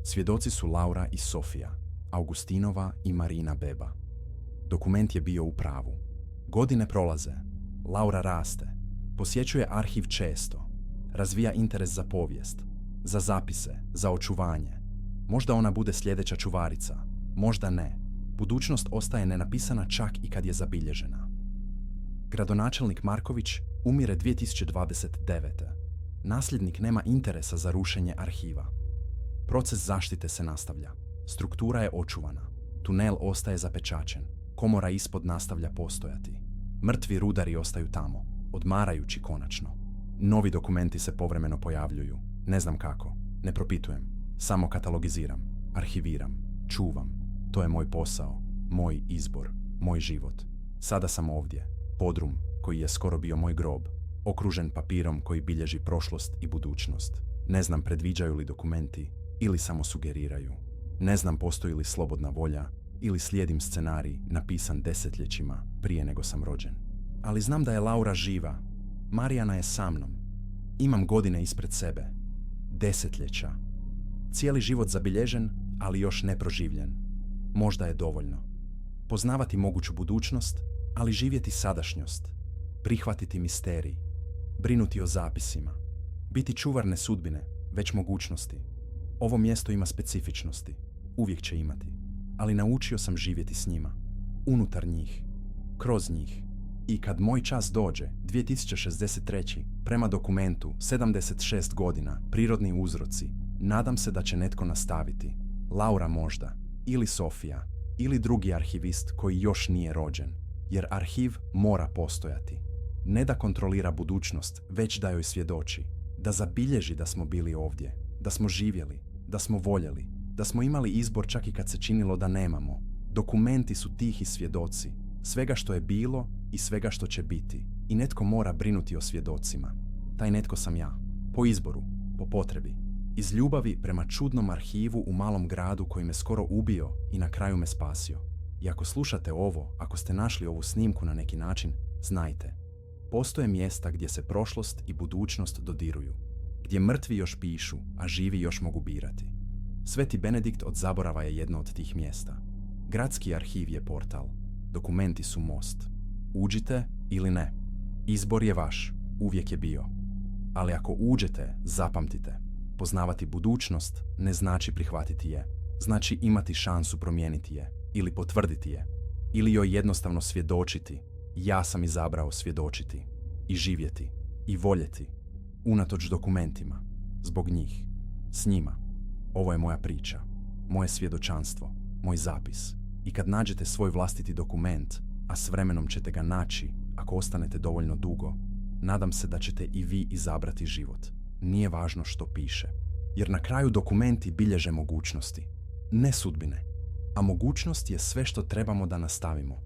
Svjedoci su Laura i Sofija, Augustinova i Marina beba. Dokument je bio u pravu. Godine prolaze. Laura raste. Posjećuje arhiv često. Razvija interes za povijest, za zapise, za očuvanje. Možda ona bude sljedeća čuvarica, možda ne. Budućnost ostaje nenapisana čak i kad je zabilježena. Gradonačelnik Marković umire 2029. Nasljednik nema interesa za rušenje arhiva. Proces zaštite se nastavlja. Struktura je očuvana. Tunel ostaje zapečaćen. Komora ispod nastavlja postojati. Mrtvi rudari ostaju tamo, odmarajući konačno. Novi dokumenti se povremeno pojavljuju. Ne znam kako. Ne propitujem. Samo katalogiziram, arhiviram, čuvam. To je moj posao, moj izbor, moj život. Sada sam ovdje. Podrum koji je skoro bio moj grob. Okružen papirom koji bilježi prošlost i budućnost. Ne znam predviđaju li dokumenti ili samo sugeriraju. Ne znam postoji li slobodna volja ili slijedim scenarij napisan desetljećima prije nego sam rođen. Ali znam da je Laura živa. Marijana je sa mnom. Imam godine ispred sebe. Desetljeća. Cijeli život zabilježen, ali još neproživljen. Možda je dovoljno. Poznavati moguću budućnost, ali živjeti sadašnjost. Prihvatiti misterij. Brinuti o zapisima. Biti čuvar ne sudbine, već mogućnosti. Ovo mjesto ima specifičnosti. Uvijek će imati. Ali naučio sam živjeti s njima. Unutar njih. Kroz njih. I kad moj čas dođe, 2063. prema dokumentu, 76 godina, prirodni uzroci, nadam se da će netko nastaviti. Laura možda, ili Sofija, ili drugi arhivist koji još nije rođen. Jer arhiv mora postojati. Ne da kontrolira budućnost, već da joj svjedoči. Da zabilježi da smo bili ovdje, da smo živjeli, da smo voljeli, da smo imali izbor čak i kad se činilo da nemamo. Dokumenti su tihi svjedoci, svega što je bilo i svega što će biti. I netko mora brinuti o svjedocima. Taj netko sam ja. Po izboru, po potrebi. Iz ljubavi prema čudnom arhivu u malom gradu koji me skoro ubio i na kraju me spasio. I ako slušate ovo, ako ste našli ovu snimku na neki način, znajte. Postoje mjesta gdje se prošlost i budućnost dodiruju. Gdje mrtvi još pišu, a živi još mogu birati. Sveti Benedikt od zaborava je jedno od tih mjesta. Gradski arhiv je portal. Dokumenti su most. Uđite ili ne. Izbor je vaš. Uvijek je bio. Ali ako uđete, zapamtite. Poznavati budućnost ne znači prihvatiti je. Znači imati šansu promijeniti je. Ili potvrditi je. Ili joj jednostavno svjedočiti. Ja sam izabrao svjedočiti. I živjeti. I voljeti. Unatoč dokumentima. Zbog njih. S njima. Ovo je moja priča. Moje svjedočanstvo. Moj zapis. I kad nađete svoj vlastiti dokument, a s vremenom ćete ga naći, ako ostanete dovoljno dugo, nadam se da ćete i vi izabrati život. Nije važno što piše. Jer na kraju dokumenti bilježe mogućnosti. Ne sudbine. A mogućnost je sve što trebamo da nastavimo.